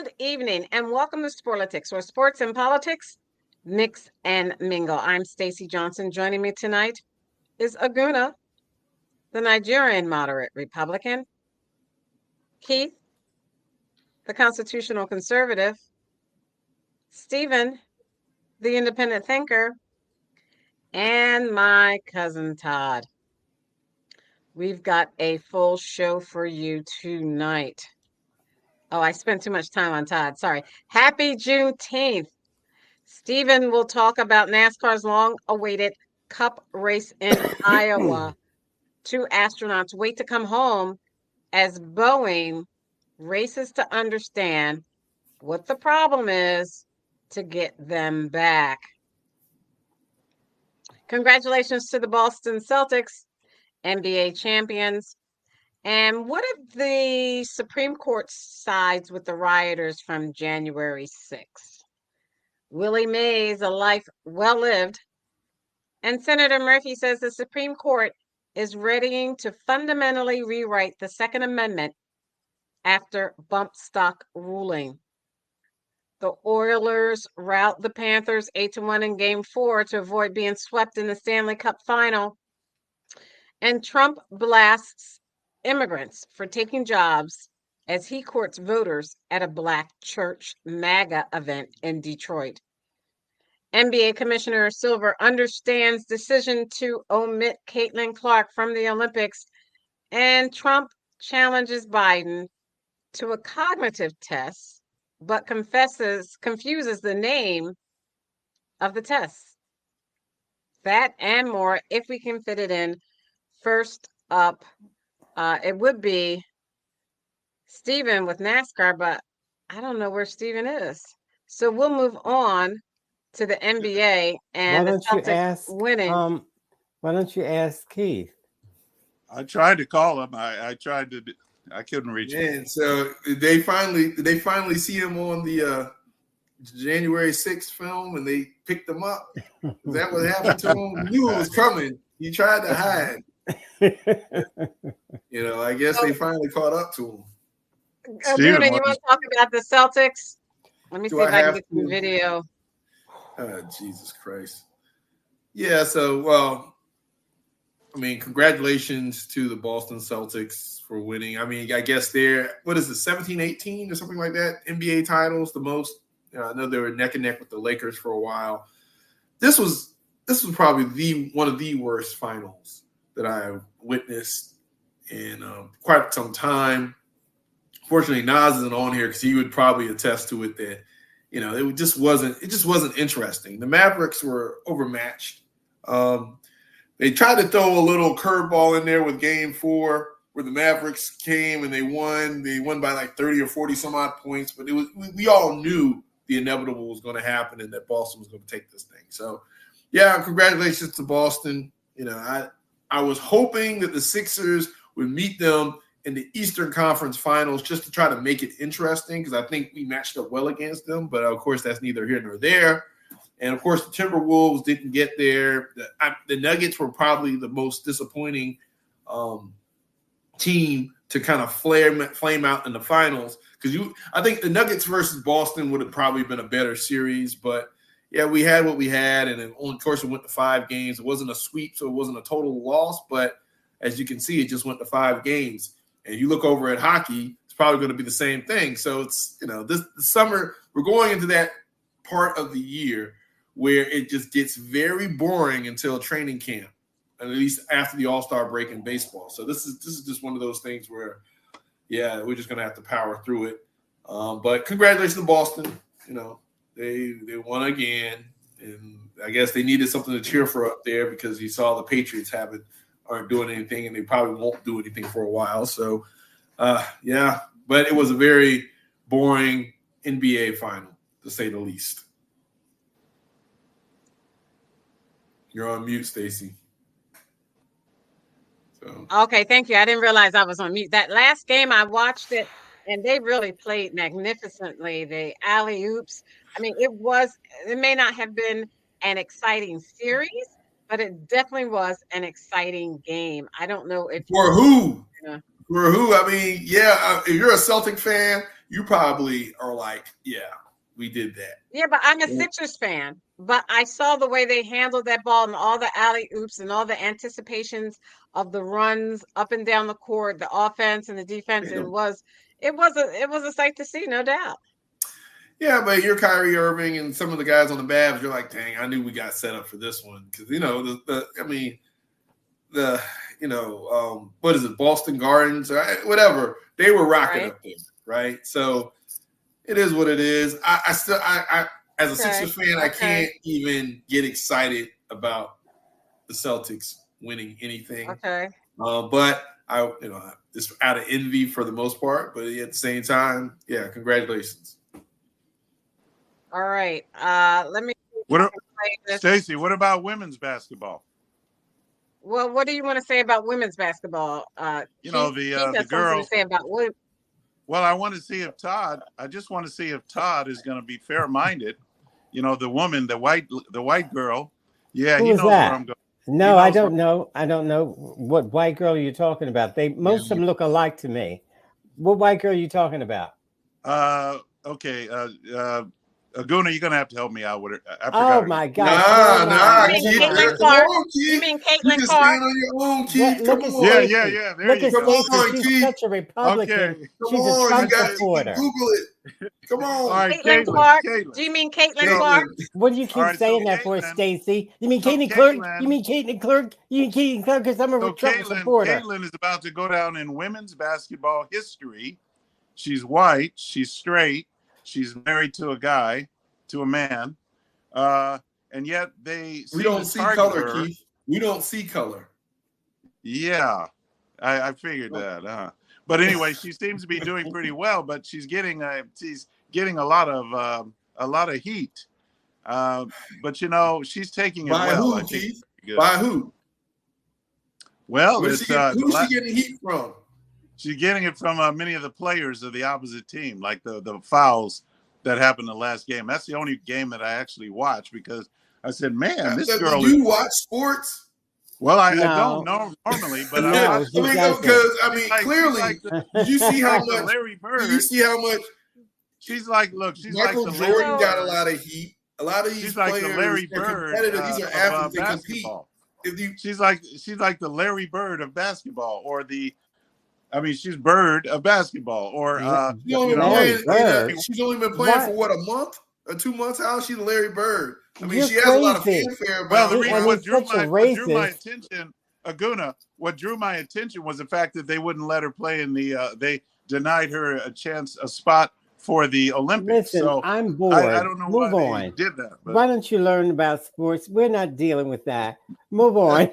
Good evening and welcome to Sporlitiks, where sports and politics mix and mingle. I'm Stacey Johnson. Joining me tonight is Aguna, the Nigerian moderate Republican, Keith, the constitutional conservative, Stephen, the independent thinker, and my cousin Todd. We've got a full show for you tonight. Oh, I spent too much time on Todd. Sorry. Happy Juneteenth. Stephen will talk about NASCAR's long-awaited Cup race in Iowa. Two astronauts wait to come home as Boeing races to understand what the problem is to get them back. Congratulations to the Boston Celtics, NBA champions. And what if the Supreme Court sides with the rioters from January 6th? Willie Mays, a life well lived. And Senator Murphy says the Supreme Court is readying to fundamentally rewrite the Second Amendment after bump stock ruling. The Oilers rout the Panthers 8-1 in Game 4 to avoid being swept in the Stanley Cup final. And Trump blasts immigrants for taking jobs as he courts voters at a Black church MAGA event in Detroit. NBA Commissioner Silver understands decision to omit Caitlin Clark from the Olympics, and Trump challenges Biden to a cognitive test, but confuses the name of the test. That and more, if we can fit it in. First up, it would be Stephen with NASCAR, but I don't know where Stephen is. So we'll move on to the NBA and the Celtics winning. Why don't you ask Keith? I tried to call him. I couldn't reach him. And so they finally see him on the January 6th film, and they picked him up. Is that what happened to him? Knew it was coming. He tried to hide. I guess they finally caught up to him. Steven, you want to talk about the Celtics? Let me see if I can get some video. Jesus Christ. Yeah, so, congratulations to the Boston Celtics for winning. I guess they're, 17-18 or something like that? NBA titles, the most. I know they were neck and neck with the Lakers for a while. This was probably one of the worst finals that I've witnessed in quite some time. Fortunately, Nas isn't on here because he would probably attest to it that, it just wasn't interesting. The Mavericks were overmatched. They tried to throw a little curveball in there with Game 4 where the Mavericks came and they won. They won by like 30 or 40 some odd points, but we all knew the inevitable was going to happen and that Boston was going to take this thing. So, yeah, congratulations to Boston. I was hoping that the Sixers would meet them in the Eastern Conference Finals just to try to make it interesting because I think we matched up well against them. But, of course, that's neither here nor there. And, of course, the Timberwolves didn't get there. The Nuggets were probably the most disappointing team to kind of flame out in the finals because I think the Nuggets versus Boston would have probably been a better series. But, yeah, we had what we had, and then, of course, it went to 5 games. It wasn't a sweep, so it wasn't a total loss. But, as you can see, it just went to 5 games. And you look over at hockey, it's probably going to be the same thing. So it's, this summer, we're going into that part of the year where it just gets very boring until training camp, at least after the All-Star break in baseball. So this is just one of those things where, yeah, we're just going to have to power through it. But congratulations to Boston. They won again. And I guess they needed something to cheer for up there because you saw the Patriots aren't doing anything, and they probably won't do anything for a while. So, yeah, but it was a very boring NBA final, to say the least. You're on mute, Stacey. So. Okay, thank you. I didn't realize I was on mute. That last game, I watched it, and they really played magnificently. The alley-oops. It may not have been an exciting series, but it definitely was an exciting game. I don't know if for who? Yeah. For who? If you're a Celtic fan, you probably are like, yeah, we did that. Yeah, but I'm a Sixers fan. But I saw the way they handled that ball and all the alley oops and all the anticipations of the runs up and down the court, the offense and the defense. It was a sight to see, no doubt. Yeah, but you're Kyrie Irving and some of the guys on the Babs. You're like, dang, I knew we got set up for this one because what is it, Boston Gardens or whatever? They were rocking up there, right? So it is what it is. I still as a Sixers fan, I can't even get excited about the Celtics winning anything. Okay. But it's out of envy for the most part. But at the same time, yeah, congratulations. All right. Let me. Stacey, what about women's basketball? Well, what do you want to say about women's basketball? The girl. To say about women. Well, I want to see if Todd. I just want to see if Todd is going to be fair-minded. The woman, the white girl. Yeah, Who he is knows that? where I'm going. No, I don't know. I don't know what white girl you're talking about. Most of them look alike to me. What white girl are you talking about? Okay. Aguna, you're gonna have to help me out with it. Oh my God! Nah. You mean Caitlin Clark? On your own, Keith. Look at Stacey. Yeah. Look at Stacey. She's such a Republican. Okay. She's a Trump supporter. Google it. Come on. All right, Caitlin Clark. Do you mean Caitlin Clark? What do you keep saying that for, Stacey? You mean Caitlin Clark? You mean Caitlin Clark? You mean Caitlin Clark because I'm a Trump supporter. Caitlin is about to go down in women's basketball history. She's white. She's straight. She's married to a man, and yet we don't see color, Keith. We don't see color. Yeah, I figured that. But anyway, she seems to be doing pretty well. But she's getting a lot of heat. But she's taking it by well. Who, Keith? By who? Well, who's she getting heat from? She's getting it from many of the players of the opposite team, like the fouls that happened the last game. That's the only game that I actually watched because I said, man, this girl. Do you watch sports? Well, I don't know normally, but clearly, did you see how much Larry Bird? Did you see how much? She's like Michael Jordan got a lot of heat. A lot of these players like the Larry Bird. These are athletes that compete. She's like the Larry Bird of basketball, or she's Bird of basketball, or she's only been playing for what, a month or 2 months? How is she the Larry Bird? I mean, she has a lot of fanfare. Well, the reason what drew my attention, Aguna, what drew my attention was the fact that they wouldn't let her play in the. They denied her a spot for the Olympics. Listen, so I'm bored. I don't know why they did that. But. Why don't you learn about sports? We're not dealing with that. Move on.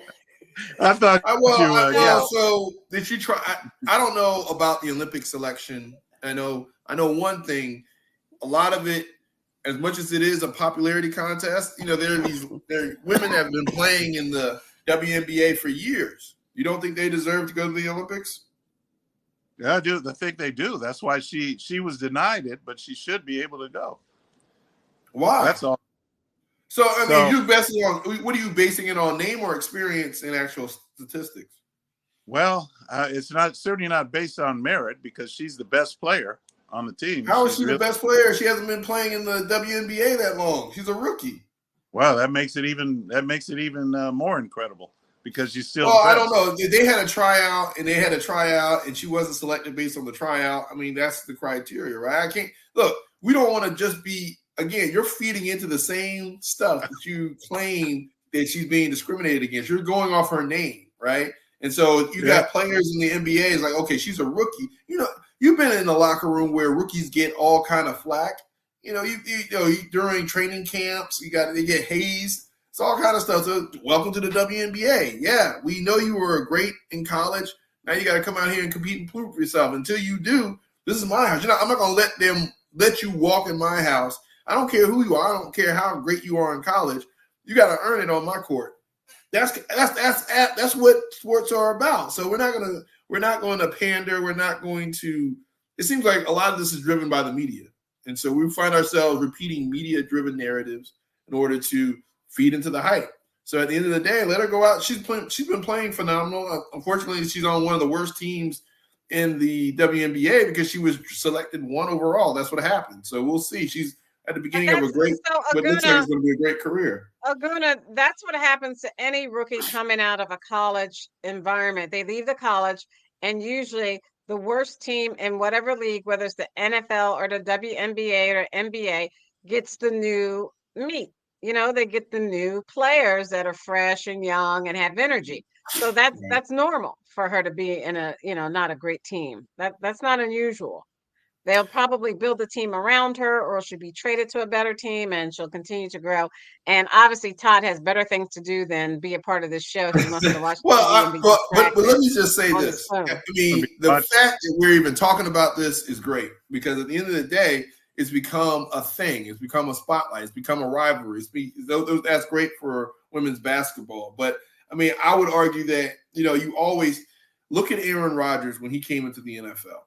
I thought So did you try? I don't know about the Olympic selection. I know one thing. A lot of it, as much as it is a popularity contest, there are women that have been playing in the WNBA for years. You don't think they deserve to go to the Olympics? Yeah, I do. I think they do. That's why she was denied it, but she should be able to go. Why? That's all. So, what are you basing it on, name or experience in actual statistics? Well, it's certainly not based on merit because she's the best player on the team. How is she the best player? She hasn't been playing in the WNBA that long. She's a rookie. Well, that makes it even more incredible because she's still. Well, I don't know. They had a tryout, and she wasn't selected based on the tryout. I mean, that's the criteria, right? I can't look. We don't want to just be. Again, you're feeding into the same stuff that you claim that she's being discriminated against. You're going off her name, right? And so you got players in the NBA. It's like, okay, she's a rookie. You've been in the locker room where rookies get all kind of flack. During training camps, they get hazed. It's all kind of stuff. So welcome to the WNBA. Yeah, we know you were great in college. Now you got to come out here and compete and prove yourself. Until you do, this is my house. I'm not going to let you walk in my house. I don't care who you are. I don't care how great you are in college. You got to earn it on my court. That's what sports are about. So we're not going to pander. We're not going to. It seems like a lot of this is driven by the media, and so we find ourselves repeating media-driven narratives in order to feed into the hype. So at the end of the day, let her go out. She's been playing phenomenal. Unfortunately, she's on one of the worst teams in the WNBA because she was selected 1 overall. That's what happened. So we'll see. She's at the beginning of a great, what looks like it's going to be a great career. Aguna, that's what happens to any rookie coming out of a college environment. They leave the college, and usually the worst team in whatever league, whether it's the NFL or the WNBA or NBA, gets the new meat. You know, they get the new players that are fresh and young and have energy. So that's normal for her to be in a, not a great team. That's not unusual. They'll probably build a team around her, or she'll be traded to a better team and she'll continue to grow. And obviously Todd has better things to do than be a part of this show. He wants to watch TV but let me just say this. I mean, the fact that we're even talking about this is great, because at the end of the day, it's become a thing. It's become a spotlight. It's become a rivalry. That's great for women's basketball. But I mean, I would argue that, you always look at Aaron Rodgers when he came into the NFL.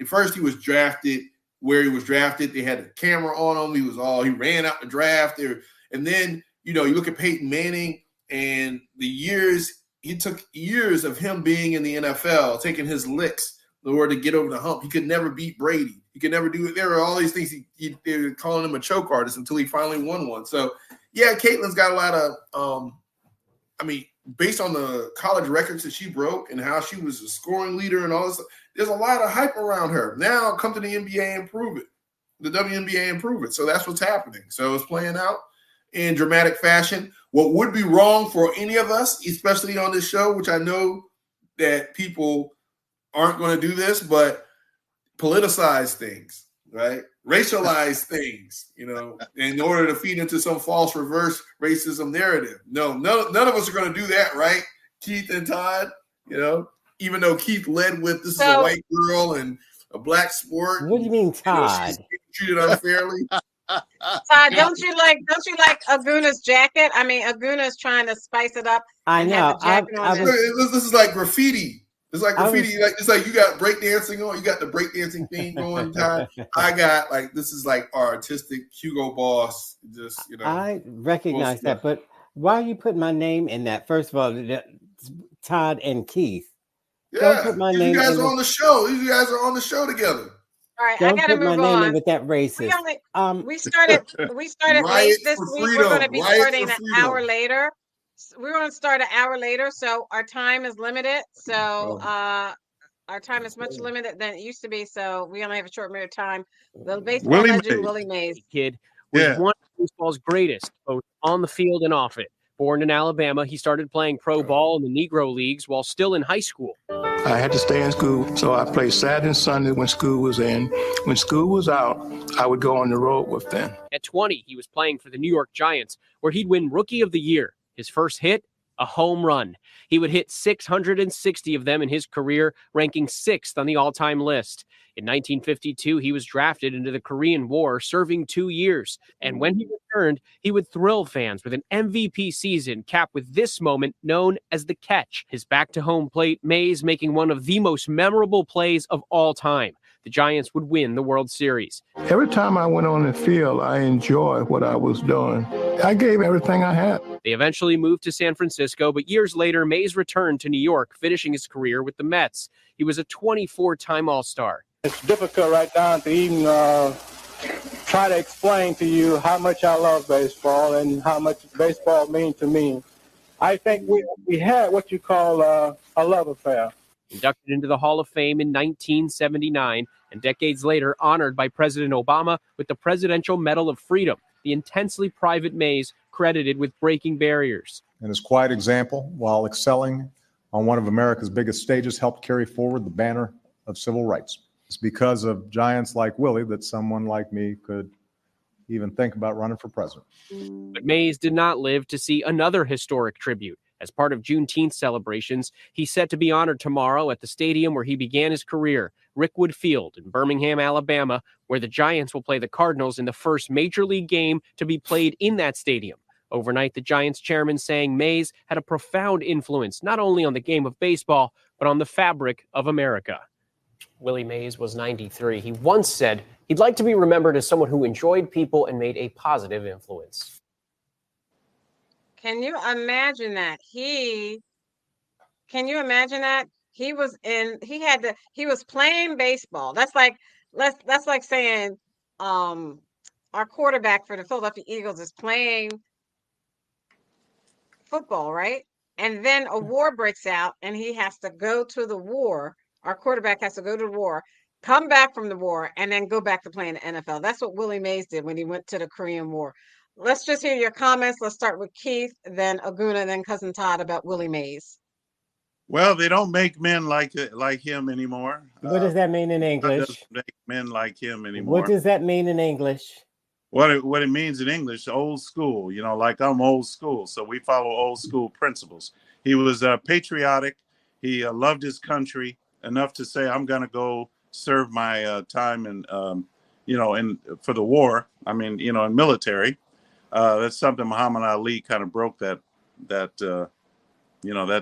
At first, he was drafted where he was drafted. They had a camera on him. He ran out the draft there. And then, you look at Peyton Manning and he took years of him being in the NFL, taking his licks in order to get over the hump. He could never beat Brady. He could never do it. There were all these things. They were calling him a choke artist until he finally won one. So, yeah, Caitlin's got a lot of, based on the college records that she broke and how she was a scoring leader and all this, there's a lot of hype around her. Now come to the NBA and prove it. The WNBA and prove it. So that's what's happening. So it's playing out in dramatic fashion. What would be wrong for any of us, especially on this show, which I know that people aren't going to do this, but politicize things, right? Racialize things, in order to feed into some false reverse racism narrative. No, none of us are going to do that, right? Keith and Todd, even though Keith led with this is a white girl and a black sport. What do you mean, Todd? She's treated unfairly. Todd, don't you like Aguna's jacket? I mean, Aguna's trying to spice it up. I know. This is like graffiti. It's like graffiti. It's like you got breakdancing on. You got the breakdancing thing going. Todd. I got this is like our artistic Hugo Boss. Just I recognize that, but why are you putting my name in that? First of all, Todd and Keith. Yeah, don't put my name. You guys are on the show. You guys are on the show together. All right, don't I gotta put my move name on. in with that racist. We started late this week. We're going to be starting an hour later. We're going to start an hour later, so our time is limited. So our time is much limited than it used to be. So we only have a short period of time. The baseball legend Willie Mays kid was one of baseball's greatest, both on the field and off it. Born in Alabama, he started playing pro ball in the Negro Leagues while still in high school. I had to stay in school, so I played Saturday and Sunday when school was in. When school was out, I would go on the road with them. At 20, he was playing for the New York Giants, where he'd win Rookie of the Year. His first hit, a home run. He would hit 660 of them in his career, ranking 6th on the all-time list. In 1952, he was drafted into the Korean War, serving 2 years. And when he returned, he would thrill fans with an MVP season capped with this moment known as the catch. His back-to-home plate, Mays making one of the most memorable plays of all time. The Giants would win the World Series. Every time I went on the field, I enjoyed what I was doing. I gave everything I had. They eventually moved to San Francisco, but years later, Mays returned to New York, finishing his career with the Mets. He was a 24-time All-Star. It's difficult right now to even try to explain to you how much I love baseball and how much baseball means to me. I think we had what you call a love affair. Inducted into the Hall of Fame in 1979, and decades later honored by President Obama with the Presidential Medal of Freedom, the intensely private Mays credited with breaking barriers. And his quiet example, while excelling on one of America's biggest stages, helped carry forward the banner of civil rights. It's because of giants like Willie that someone like me could even think about running for president. But Mays did not live to see another historic tribute. As part of Juneteenth celebrations, he's set to be honored tomorrow at the stadium where he began his career, Rickwood Field in Birmingham, Alabama, where the Giants will play the Cardinals in the first major league game to be played in that stadium. Overnight, the Giants chairman saying Mays had a profound influence not only on the game of baseball, but on the fabric of America. Willie Mays was 93. He once said he'd like to be remembered as someone who enjoyed people and made a positive influence. Can you imagine that? He he was playing baseball. That's like saying our quarterback for the Philadelphia Eagles is playing football, right? And then a war breaks out and he has to go to the war. Our quarterback has to go to the war, come back from the war, and then go back to playing the NFL. That's what Willie Mays did when he went to the Korean War. Let's just hear your comments. Let's start with Keith, then Aguna, then Cousin Todd about Willie Mays. Well, they don't make men like him anymore. What does that mean in God English? doesn't make men like him anymore. What does that mean in English? What it means in English, old school, like I'm old school. So we follow old school principles. He was patriotic. He loved his country enough to say, I'm going to go serve my time and, for the war. I mean, in military. That's something Muhammad Ali kind of broke that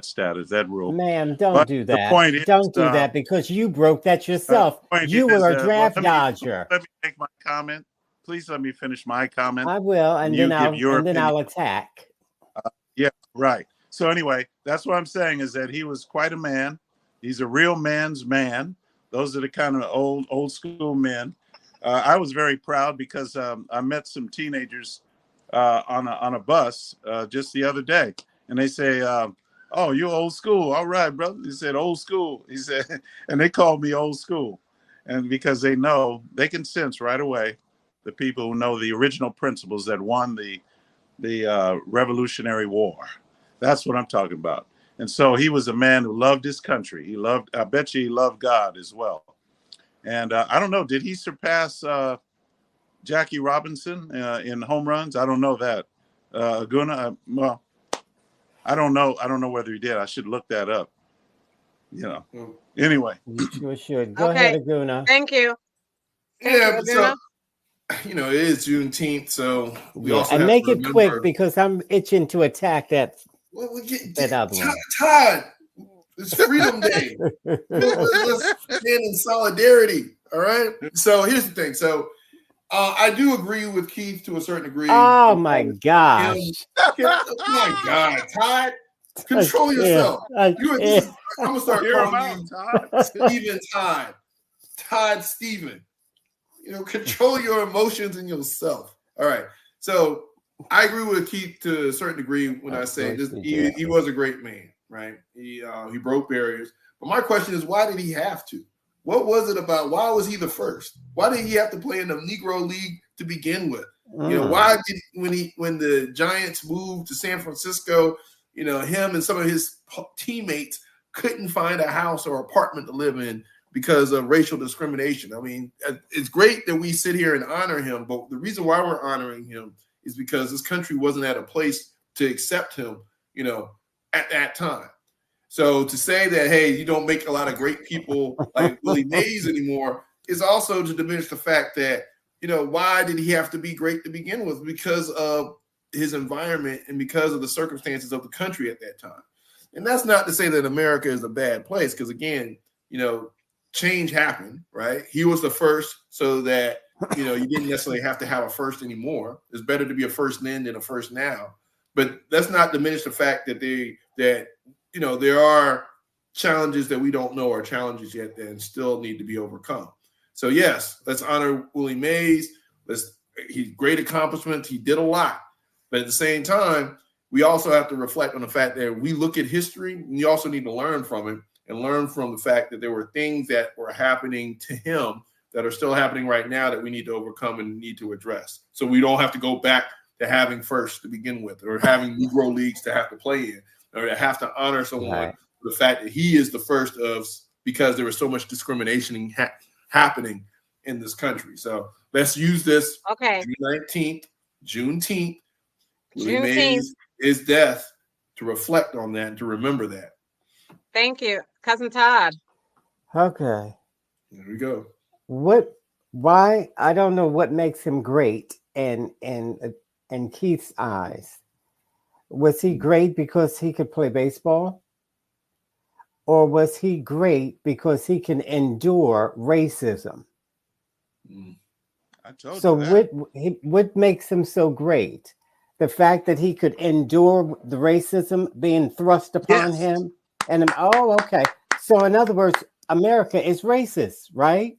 status, that rule. Ma'am, don't do that. The point is, don't do that because you broke that yourself. You were a draft dodger. Let me make my comment. Please let me finish my comment. I will, and then I'll attack. Yeah, right. So anyway, that's what I'm saying is that he was quite a man. He's a real man's man. Those are the kind of old school men. I was very proud because I met some teenagers on a bus just the other day, and they say, "Oh, you're old school. All right, brother." He said, "Old school." He said, and they called me old school, and because they can sense right away the people who know the original principles that won the Revolutionary War. That's what I'm talking about. And so he was a man who loved his country. I bet you he loved God as well. And I don't know, did he surpass Jackie Robinson in home runs? I don't know that. Aguna, well, I don't know. I don't know whether he did. I should look that up. Anyway. You sure should. Go ahead, Aguna. Thank you. Yeah, so, it is Juneteenth, so we also have make to it quick because I'm itching to attack that. That other one. Todd, it's Freedom Day. Let's stand in solidarity. All right. So here's the thing. So I do agree with Keith to a certain degree. Oh my gosh! Oh my God, Todd, control yourself. I'm gonna start calling you Steven Todd. Todd Steven. Control your emotions and yourself. All right. So I agree with Keith to a certain degree when I say this. He was a great man, right? He broke barriers. But my question is, why did he have to? What was it about? Why was he the first? Why did he have to play in the Negro League to begin with? Why did when the Giants moved to San Francisco, him and some of his teammates couldn't find a house or apartment to live in because of racial discrimination? I mean, it's great that we sit here and honor him, but the reason why we're honoring him is because this country wasn't at a place to accept him, at that time. So to say that, hey, you don't make a lot of great people like Willie Mays anymore is also to diminish the fact that, why did he have to be great to begin with? Because of his environment and because of the circumstances of the country at that time. And that's not to say that America is a bad place, because again, change happened, right? He was the first, so that you didn't necessarily have to have a first anymore. It's better to be a first then than a first now. But let's not diminish the fact that there are challenges that we don't know are challenges yet and still need to be overcome. So yes, let's honor Willie Mays. He's great accomplishments. He did a lot. But at the same time, we also have to reflect on the fact that we look at history, and you also need to learn from it and learn from the fact that there were things that were happening to him that are still happening right now that we need to overcome and need to address. So we don't have to go back to having first to begin with, or having Negro leagues to have to play in, or to have to honor someone for the fact that he is the first of, because there was so much discrimination happening in this country. So let's use this Juneteenth, Willie Mays' his death, to reflect on that and to remember that. Thank you. Cousin Todd. Okay. There we go. Why? I don't know what makes him great in Keith's eyes. Was he great because he could play baseball? Or was he great because he can endure racism? I told so you what makes him so great? The fact that he could endure the racism being thrust upon him? And okay. So in other words, America is racist, right?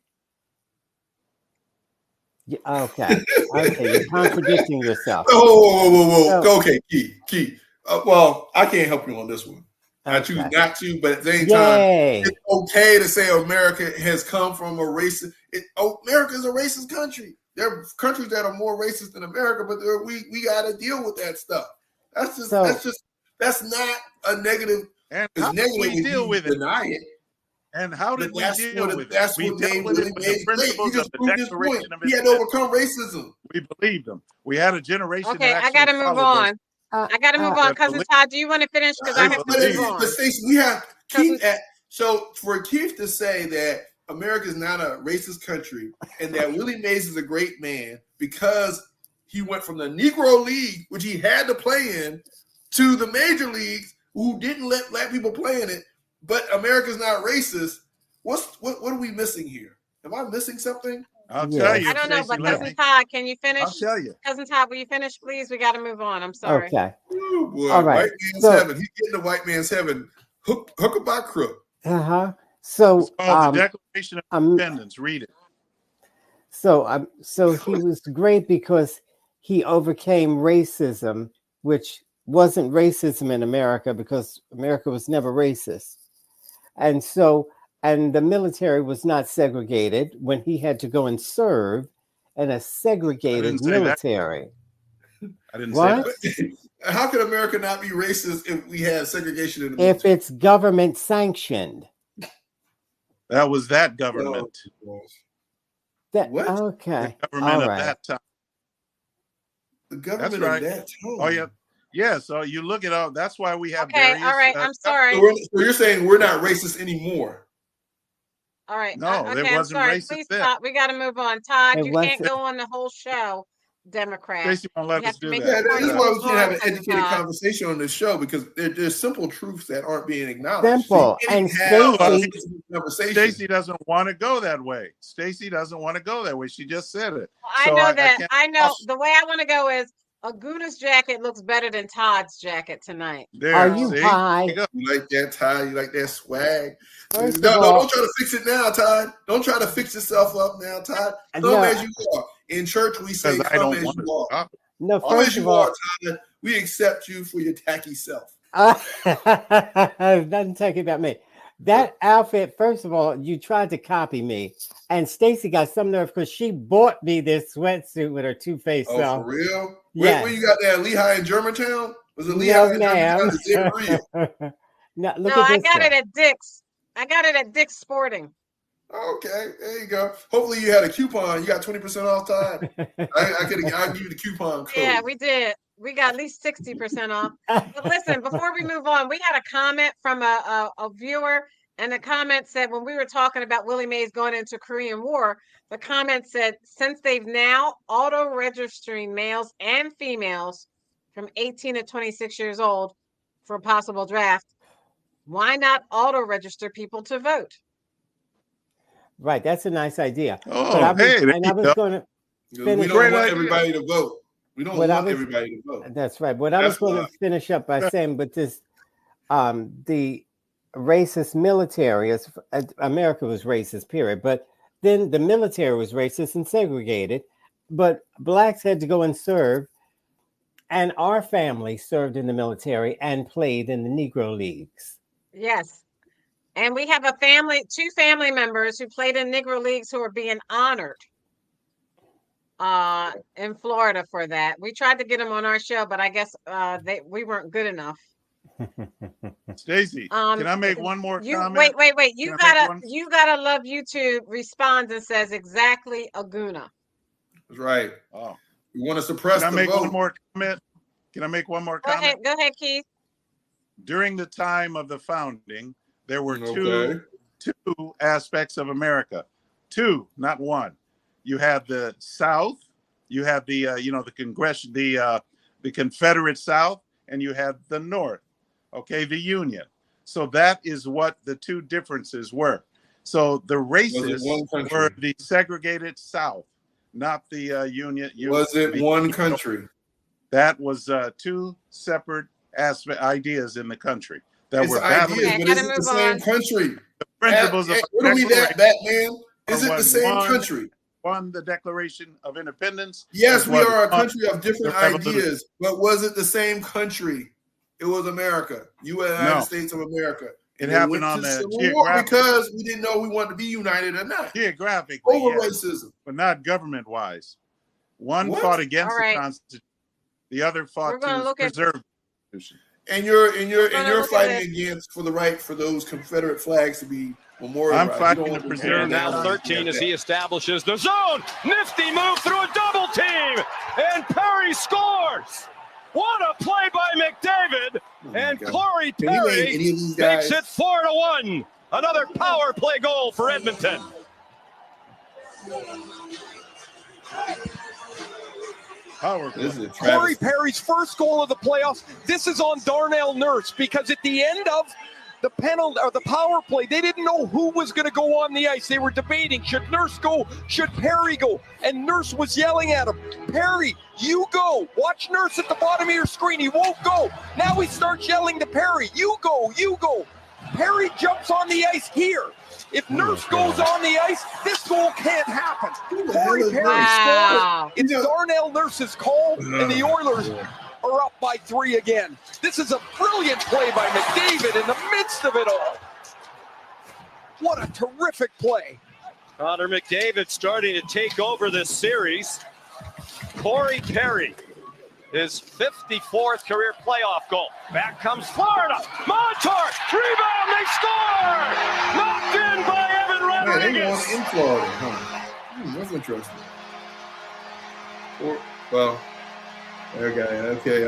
Okay. Okay, you're contradicting yourself. Whoa. So, Okay, Key. Well, I can't help you on this one. I choose okay. not to, but at the same time, Yay. it's okay to say America has come from a racist. America is a racist country. There are countries that are more racist than America, but we got to deal with that stuff. That's not a negative. And It's how do negative we deal with it? deny it. And how did we deal with it? That's We what dealt made with it Willie with the Mays great. He principles just of the proved his point. Declaration of He had to Independence. overcome racism. We believed them. We had a generation Okay, that I actually got to move followed those. on. I got to move on. that Cousin believe- Todd, do you want to finish? Because I have to believe move it. on. But Stacey, we have Cousin- Keith. So for Keith to say that America is not a racist country and that Willie Mays is a great man because he went from the Negro League, which he had to play in, to the major leagues, who didn't let black people play in it, but America's not racist. What are we missing here? Am I missing something? I'll tell you. I don't know, Stacey, but let Cousin me- Todd, can you finish? I'll tell you. Cousin Todd, will you finish, please? We got to move on. I'm sorry. Okay. Ooh, boy, All right. white man's So- heaven. He's getting to white man's heaven. Hook by crook. Uh-huh. So It's called the Declaration of Independence. Read it. So he was great because he overcame racism, which wasn't racism in America because America was never racist. And the military was not segregated when he had to go and serve in a segregated say that. military. I didn't What? say that. How can America not be racist if we had segregation in the If military? it's government sanctioned. That was that government. That, What? okay. The government All of right. that time. The government That's right. of that time. Oh, yeah. Yeah, so you look at all. That's why we have Okay, various. all right. I'm sorry. So you're saying we're not racist anymore? All right. No, okay, there I'm wasn't sorry. racist Please then. stop. We got to move on. Todd, It you can't wasn't- go on the whole show, Democrat. Stacey won't let You have us to do make that. your Yeah, point. this is why we Move can't have on, an Cousin educated Todd. conversation on this show because there's simple truths that aren't being acknowledged. Simple. So you And can't have Stacey- a sensible conversation. Stacey doesn't want to go that way. Stacey doesn't want to go that way. She just said it. I So know that. can't- I know. The way I want to go is Aguna's jacket looks better than Todd's jacket tonight. There, Are you see? high? There you go. You like that, Todd? You like that swag? First No, of all- don't try to fix it now, Todd. Don't try to fix yourself up now, Todd. Come No. as you are. In church, we say, Because I come don't as want you to are. stop. No, Come as first of you all, are, Todd. We accept you for your tacky self. doesn't take it about me. That outfit, first of all, you tried to copy me, and Stacey got some nerve because she bought me this sweatsuit with her two-faced Oh, self. for real? Yes. Where you got that? Lehigh in Germantown? Was it Lehigh No, in ma'am. Germantown? Is it real? No, look No, at I this got one. it at Dick's. I got it at Dick's Sporting. Okay, there you go. Hopefully you had a coupon. You got 20% off, Todd. I'll give you the coupon code. Yeah, we did. We got at least 60% off. But listen, before we move on, we had a comment from a viewer, and the comment said when we were talking about Willie Mays going into Korean War, the comment said since they've now auto-registering males and females from 18 to 26 years old for a possible draft, why not auto-register people to vote? Right, that's a nice idea. Oh, But I was, hey, there and I you was go. going to We finish. don't Great want idea. everybody to vote. We don't What I want was- everybody to vote. That's right. What I was That's going why. to finish up by saying, but this, the racist military, America was racist, period. But then the military was racist and segregated. But blacks had to go and serve, and our family served in the military and played in the Negro Leagues. Yes. And we have two family members who played in Negro Leagues who are being honored in Florida for that. We tried to get them on our show, but I guess we weren't good enough. Stacey, can I make one more comment? Wait. Can I make You gotta love YouTube responds and says exactly Aguna. That's right. Oh. We want to suppress Can I the make vote. one more comment? Can I make one more Go comment? ahead, Keith. During the time of the founding, there were Okay. two aspects of America. Two, not one. You had the South, you had the the Confederate South, and you had the North. Okay, the Union. So that is what the two differences were. So the racists one country? were the segregated South, not the Union. Was it one country? That was two separate ideas in the country that It's were ideas, battling. Okay, but gotta it's the move same on. country. The principles of what are we that, Batman? Is it the same country? Won the Declaration of Independence. Yes, we are a country of different the revolution. ideas, but was it the same country? It was America, United States of America. It happened on the Civil War because we didn't know we wanted to be united or not. Geographically, over racism, but not government-wise. One fought against the Constitution, the other fought to preserve the Constitution. And you're fighting against for the right for those Confederate flags to be memorialized. I'm fighting to preserve. And now 13 as he establishes the zone. Nifty move through a double team, and Perry scores. What a play by McDavid, and Corey Perry makes it 4-1. Another power play goal for Edmonton. Corey Perry's first goal of the playoffs. This is on Darnell Nurse, because at the end of the penalty or the power play, they didn't know who was going to go on the ice. They were debating, should Nurse go, should Perry go? And Nurse was yelling at him, Perry, you go. Watch Nurse at the bottom of your screen. He won't go. Now he starts yelling to Perry, you go, you go. Perry jumps on the ice here. If Nurse goes on the ice, this goal can't happen. Corey Perry scores. It's Darnell Nurse's call, and the Oilers are up by 3 again. This is a brilliant play by McDavid in the midst of it all. What a terrific play. Connor McDavid starting to take over this series. Corey Perry, his 54th career playoff goal. Back comes Florida. Montour, rebound, they score! Knocked in by Evan Rodriguez. They won in Florida, huh? That's interesting. Well, okay.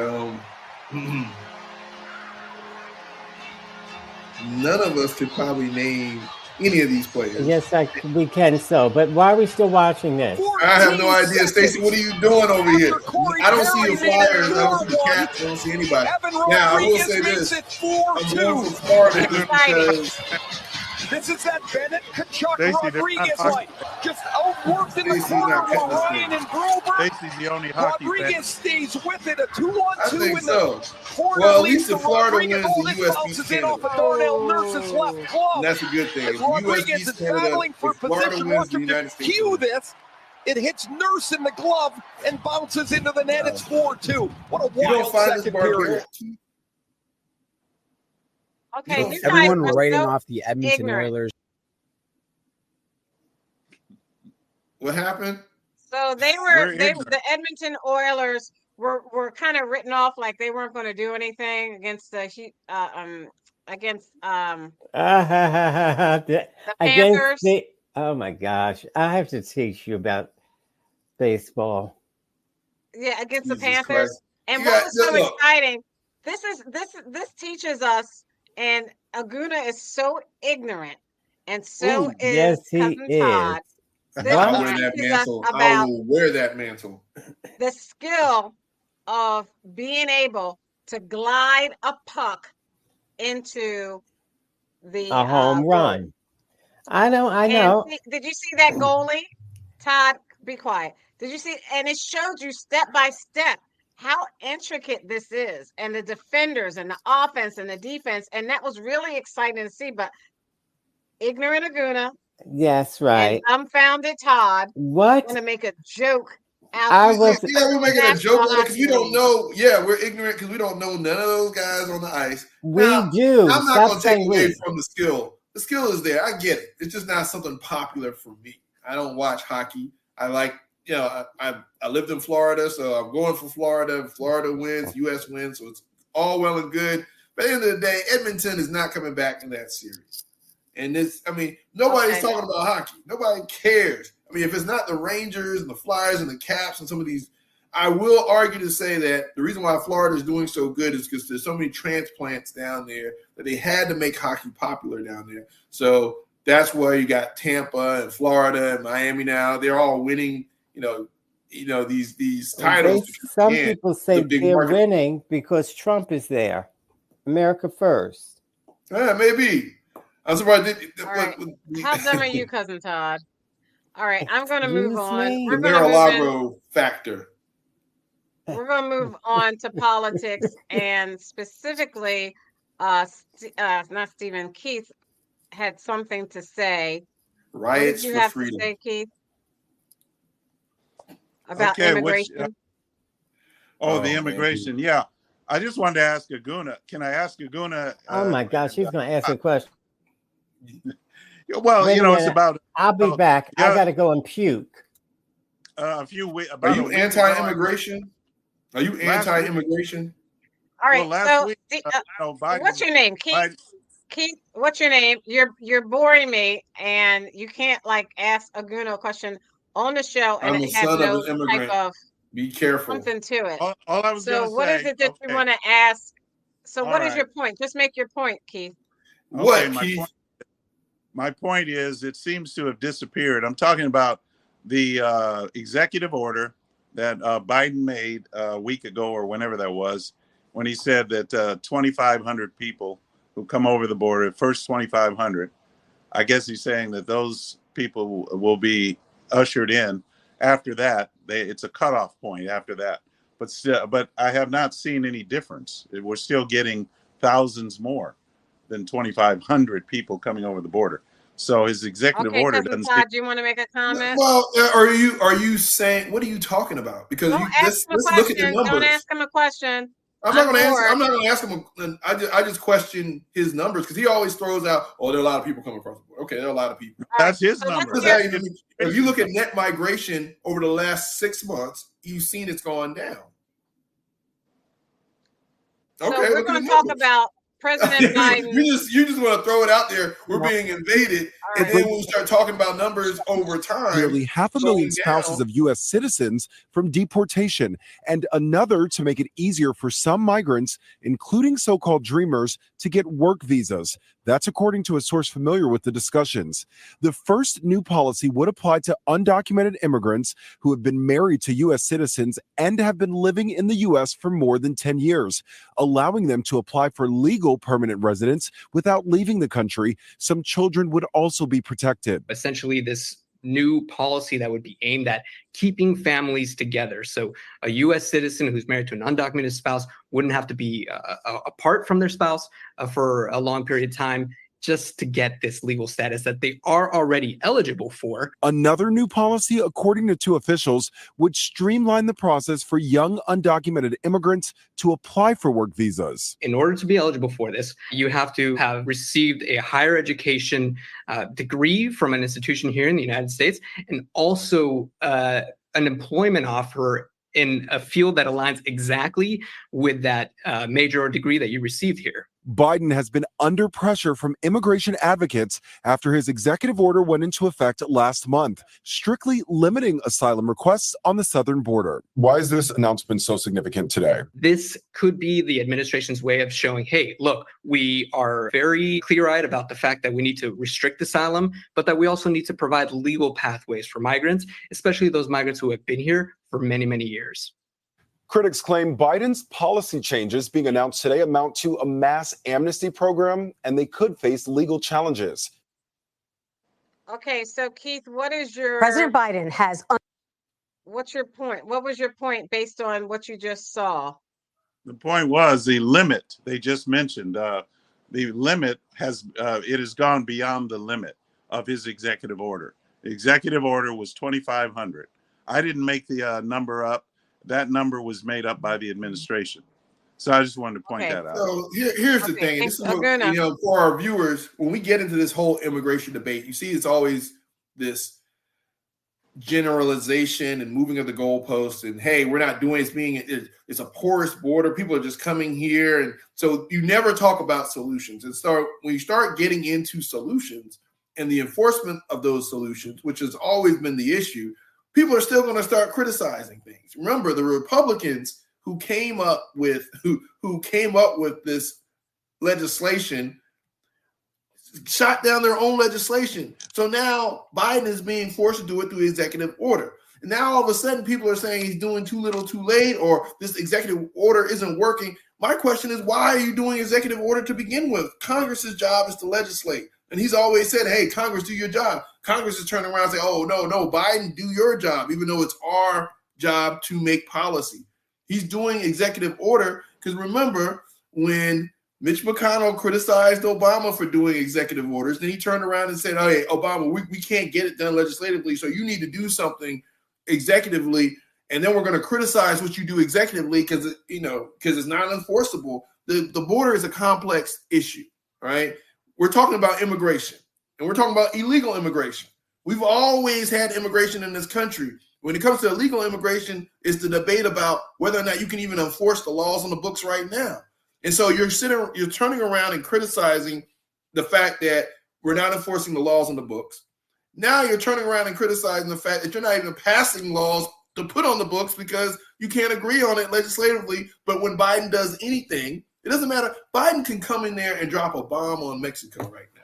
None of us could probably name any of these players. Yes, we can so. But why are we still watching this? I have no idea. Stacey, what are you doing over here? I don't see the Flyers. I don't see the Caps. I don't see anybody. Now, I will say this. I'm going for Florida because this is that Bennett, Kachuk, Rodriguez line. Just outworked in the corner for Ryan and Broberg. Stacey's the only hockey Rodriguez fan. stays with it. A 2-on-2 in the corner. Well, at least if Florida wins, the the U.S. bounces beats in Canada. off of Darnell Nurse's left glove. And that's a good thing. As Rodriguez is battling for position. Watch him to cue this. It hits Nurse in the glove and bounces into the net. It's 4-2. What a wild second period. Okay, everyone writing off the Edmonton Oilers. What happened? So the Edmonton Oilers were kind of written off like they weren't going to do anything against the Panthers. Oh my gosh, I have to teach you about baseball. Yeah, against the Panthers. Christ. And what was so exciting? This teaches us, and Aguna is so ignorant, and so is Cousin Todd. I'll wear that mantle. I will wear that mantle. The skill of being able to glide a puck into a home run. I know. Did you see that goalie? Todd, be quiet. Did you see? And it showed you step by step how intricate this is, and the defenders and the offense and the defense. And that was really exciting to see. But ignorant Aguna. Yes, right. And dumbfounded Todd. What? I'm going to make a joke out we're making a joke because we don't know. Yeah, we're ignorant because we don't know none of those guys on the ice. We do. I'm not going to take away from the skill. The skill is there. I get it. It's just not something popular for me. I don't watch hockey. I like, I lived in Florida, so I'm going for Florida. Florida wins, U.S. wins, so it's all well and good. But at the end of the day, Edmonton is not coming back in that series. And nobody's talking about hockey. Nobody cares. I mean, if it's not the Rangers and the Flyers and the Caps and some of these, I will argue to say that the reason why Florida is doing so good is because there's so many transplants down there that they had to make hockey popular down there. So that's why you got Tampa and Florida and Miami now. They're all winning, these titles. Some people say they're winning because Trump is there. America first. Yeah, maybe. I'm surprised. Right. How dumb are you, Cousin Todd? All right, I'm going to move on. The Mar-a-Lago factor. We're going to move on to politics, and specifically, not Stephen, Keith had something to say. Riots what did you for have freedom. to say, Keith? About Okay, immigration? the immigration. Yeah. I just wanted to ask Aguna. Can I ask Aguna? Oh my gosh, she's going to ask a question. Well, Wait a it's minute. about. I'll be back. Yeah, I got to go and puke. a few weeks. Are you anti-immigration? Are you anti-immigration? All right. Last week, Biden, what's your name, Keith? Biden, Keith, what's your name? You're boring me, and you can't ask Aguna a question on the show and I'm it the have son of no an immigrant. type of Be careful. something to it. All I was going to say. So what is it that you want to ask? So what is right. your point? Just make your point, Keith. What, Keith? My point is, it seems to have disappeared. I'm talking about the executive order that Biden made a week ago or whenever that was, when he said that 2,500 people who come over the border, first 2,500, I guess he's saying that those people will be ushered in. After that, it's a cutoff point after that. But I have not seen any difference. We're still getting thousands more than 2,500 people coming over the border. So his executive order doesn't. Todd, do you want to make a comment? Well, are you saying, what are you talking about? Because let's look at the numbers. Don't ask him a question. I'm not going to ask him. I just question his numbers because he always throws out, there are a lot of people coming across the border. Okay, there are a lot of people. That's his number. If you look at net migration over the last 6 months, you've seen it's gone down. Okay, so we're going to talk about President Biden. You just want to throw it out there. We're being invaded. Right. And then when we start talking about numbers over time. Nearly 500,000 spouses of U.S. citizens from deportation, and another to make it easier for some migrants, including so-called dreamers, to get work visas. That's according to a source familiar with the discussions. The first new policy would apply to undocumented immigrants who have been married to U.S. citizens and have been living in the U.S. for more than 10 years, allowing them to apply for legal permanent residence without leaving the country. Some children would also be protected. Essentially, this new policy that would be aimed at keeping families together. So a U.S. citizen who's married to an undocumented spouse wouldn't have to be apart from their spouse for a long period of time just to get this legal status that they are already eligible for. Another new policy, according to two officials, would streamline the process for young undocumented immigrants to apply for work visas. In order to be eligible for this, you have to have received a higher education degree from an institution here in the United States, and also an employment offer in a field that aligns exactly with that major or degree that you received here. Biden has been under pressure from immigration advocates after his executive order went into effect last month, strictly limiting asylum requests on the southern border. Why is this announcement so significant today? This could be the administration's way of showing, hey, look, we are very clear-eyed about the fact that we need to restrict asylum, but that we also need to provide legal pathways for migrants, especially those migrants who have been here for many, many years. Critics claim Biden's policy changes being announced today amount to a mass amnesty program, and they could face legal challenges. Okay, so Keith, what is your... President Biden has... What's your point? What was your point based on what you just saw? The point was the limit they just mentioned. The limit has gone beyond the limit of his executive order. The executive order was 2,500. I didn't make the number up. That number was made up by the administration. So I just wanted to point that out. So here's the thing. This is what, for our viewers, when we get into this whole immigration debate, you see it's always this generalization and moving of the goalposts and, hey, we're not doing it's a porous border. People are just coming here. And so you never talk about solutions. And so when you start getting into solutions and the enforcement of those solutions, which has always been the issue, people are still going to start criticizing things. Remember, the Republicans who came up with this legislation shot down their own legislation. So now Biden is being forced to do it through executive order. And now all of a sudden people are saying he's doing too little too late, or this executive order isn't working. My question is, why are you doing executive order to begin with? Congress's job is to legislate. And he's always said, hey, Congress, do your job. Congress is turning around and saying, oh, no, Biden, do your job, even though it's our job to make policy. He's doing executive order because remember, when Mitch McConnell criticized Obama for doing executive orders. Then he turned around and said, "Hey, Obama, we can't get it done legislatively, so you need to do something executively, and then we're going to criticize what you do executively because it's not enforceable." The border is a complex issue, right? We're talking about immigration, and we're talking about illegal immigration. We've always had immigration in this country. When it comes to illegal immigration, it's the debate about whether or not you can even enforce the laws on the books right now. And so you're turning around and criticizing the fact that we're not enforcing the laws on the books. Now you're turning around and criticizing the fact that you're not even passing laws to put on the books because you can't agree on it legislatively. But when Biden does anything, it doesn't matter. Biden can come in there and drop a bomb on Mexico right now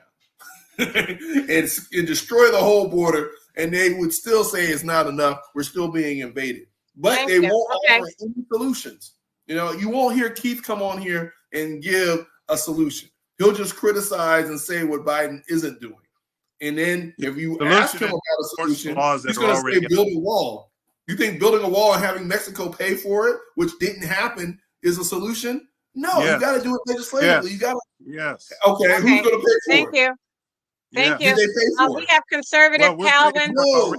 and destroy the whole border, and they would still say it's not enough. We're still being invaded. But they won't offer any solutions. You won't hear Keith come on here and give a solution. He'll just criticize and say what Biden isn't doing. And then if you ask him about a solution, he's going to say build a wall. You think building a wall and having Mexico pay for it, which didn't happen, is a solution? No, you got to do it legislatively. You got to. Yes. Okay, who's going to pay for Thank it? you. Thank you. Did they pay for We it? have conservative Calvin. No.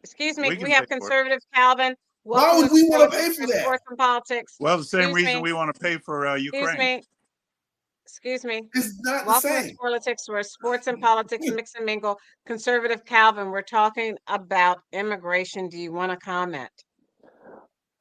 Excuse me. We have conservative Calvin. Why would we want to pay for that? Sports and politics. Well, the same reason we want to pay for Ukraine. Excuse me. It's not the Welcome same. to Politics, where sports and politics mix and mingle. Conservative Calvin, we're talking about immigration. Do you want to comment?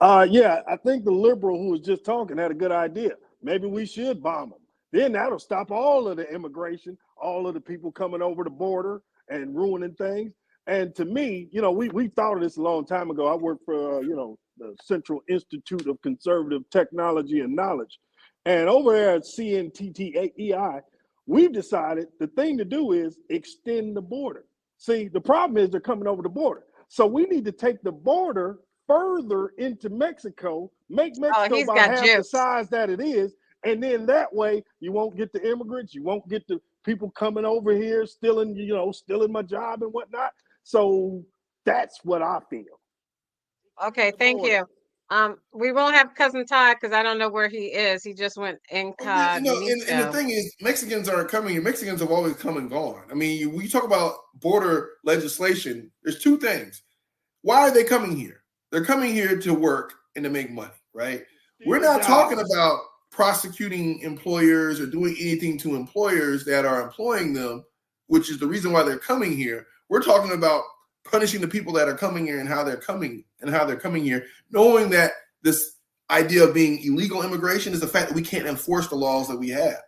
Yeah, I think the liberal who was just talking had a good idea. Maybe we should bomb them. Then that'll stop all of the immigration, all of the people coming over the border and ruining things. And to me, we thought of this a long time ago. I worked for, the Central Institute of Conservative Technology and Knowledge. And over there at CNTTEI, we've decided the thing to do is extend the border. See, the problem is they're coming over the border. So we need to take the border further into Mexico, make Mexico about half the size that it is. And then that way you won't get the immigrants, you won't get the people coming over here stealing my job and whatnot. So that's what I feel. Okay, thank you. We won't have Cousin Todd because I don't know where he is. He just went incognito. And the thing is, Mexicans are coming, and Mexicans have always come and gone. I mean, when you talk about border legislation, there's two things. Why are they coming here? They're coming here to work and to make money, right? We're not talking about prosecuting employers or doing anything to employers that are employing them, which is the reason why they're coming here. We're talking about punishing the people that are coming here and how they're coming here, knowing that this idea of being illegal immigration is the fact that we can't enforce the laws that we have.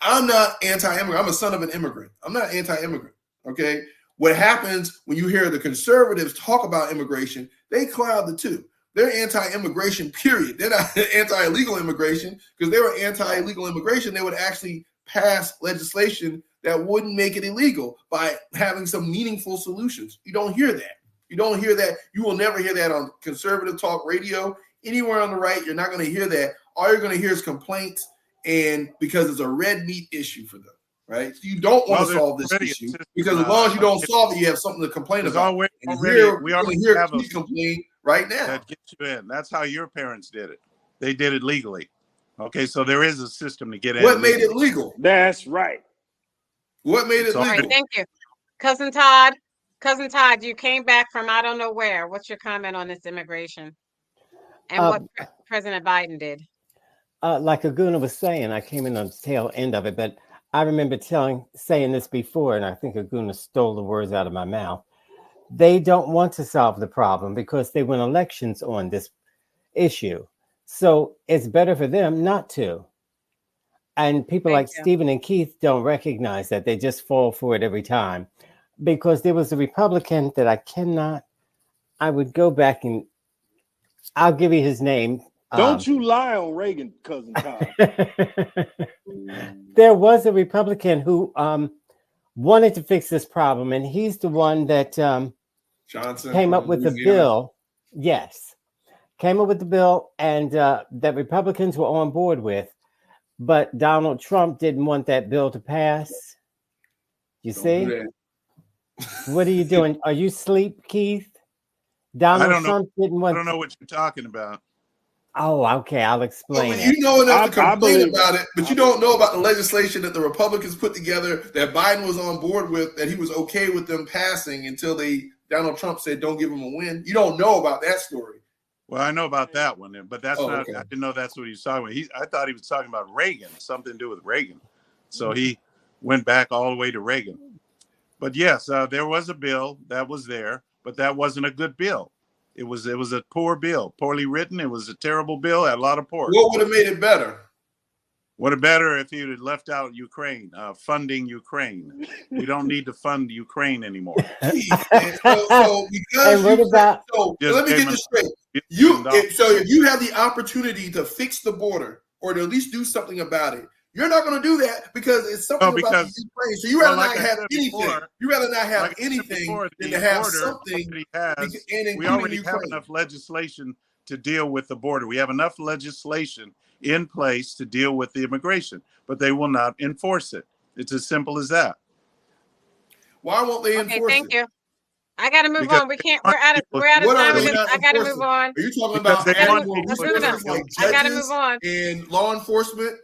I'm not anti-immigrant. I'm a son of an immigrant. I'm not anti-immigrant. Okay. What happens when you hear the conservatives talk about immigration, they cloud the two. They're anti-immigration, period. They're not anti-illegal immigration, because they were anti-illegal immigration. They would actually pass legislation that wouldn't make it illegal by having some meaningful solutions. You don't hear that. You don't hear that. You will never hear that on conservative talk radio. Anywhere on the right, you're not going to hear that. All you're going to hear is complaints, and because it's a red meat issue for them, right? So you don't want to solve this issue, because as long as you don't solve it, you have something to complain about. We already have a complaint right now. That gets you in. That's how your parents did it. They did it legally. Okay, so there is a system to get in. What made it legal? That's right. What made it legal? All right, thank you. Cousin Todd, you came back from I don't know where. What's your comment on this immigration and what President Biden did? Like Aguna was saying, I came in on the tail end of it, but I remember saying this before, and I think Aguna stole the words out of my mouth. They don't want to solve the problem because they win elections on this issue. So it's better for them not to. And people like Stephen and Keith don't recognize that. They just fall for it every time. Because there was a Republican that I would go back and I'll give you his name. Don't you lie on Reagan, Cousin Todd. There was a Republican who wanted to fix this problem, and he's the one that Johnson came up with the bill. Yes. Came up with the bill, and that Republicans were on board with. But Donald Trump didn't want that bill to pass. You see? What are you doing? Are you asleep, Keith? Donald Trump didn't want. I don't know what you're talking about. Oh, okay. I'll explain Well, it. you know enough to complain believe about it, but you don't know about the legislation that the Republicans put together that Biden was on board with, that he was okay with them passing until Donald Trump said, "Don't give him a win." You don't know about that story. Well, I know about that one, but that's not. Okay. I didn't know that's what he was talking about. I thought he was talking about Reagan, something to do with Reagan. So he went back all the way to Reagan. But yes, there was a bill that was there, but that wasn't a good bill. It was a poor bill, poorly written. It was a terrible bill, had a lot of pork. What would have made it better? Would have better if he had left out Ukraine, funding Ukraine. We don't need to fund Ukraine anymore. So because let me get this straight. If you have the opportunity to fix the border or to at least do something about it, you're not going to do that because it's something about Ukraine. So you rather not have anything. You rather not have anything than to have something. We already have enough legislation to deal with the border. We have enough legislation in place to deal with the immigration, but they will not enforce it. It's as simple as that. Why won't they enforce it? Thank you. I got to move on. We can't. We're out of time. I got to move on. Are you talking about I got to move on. And law enforcement?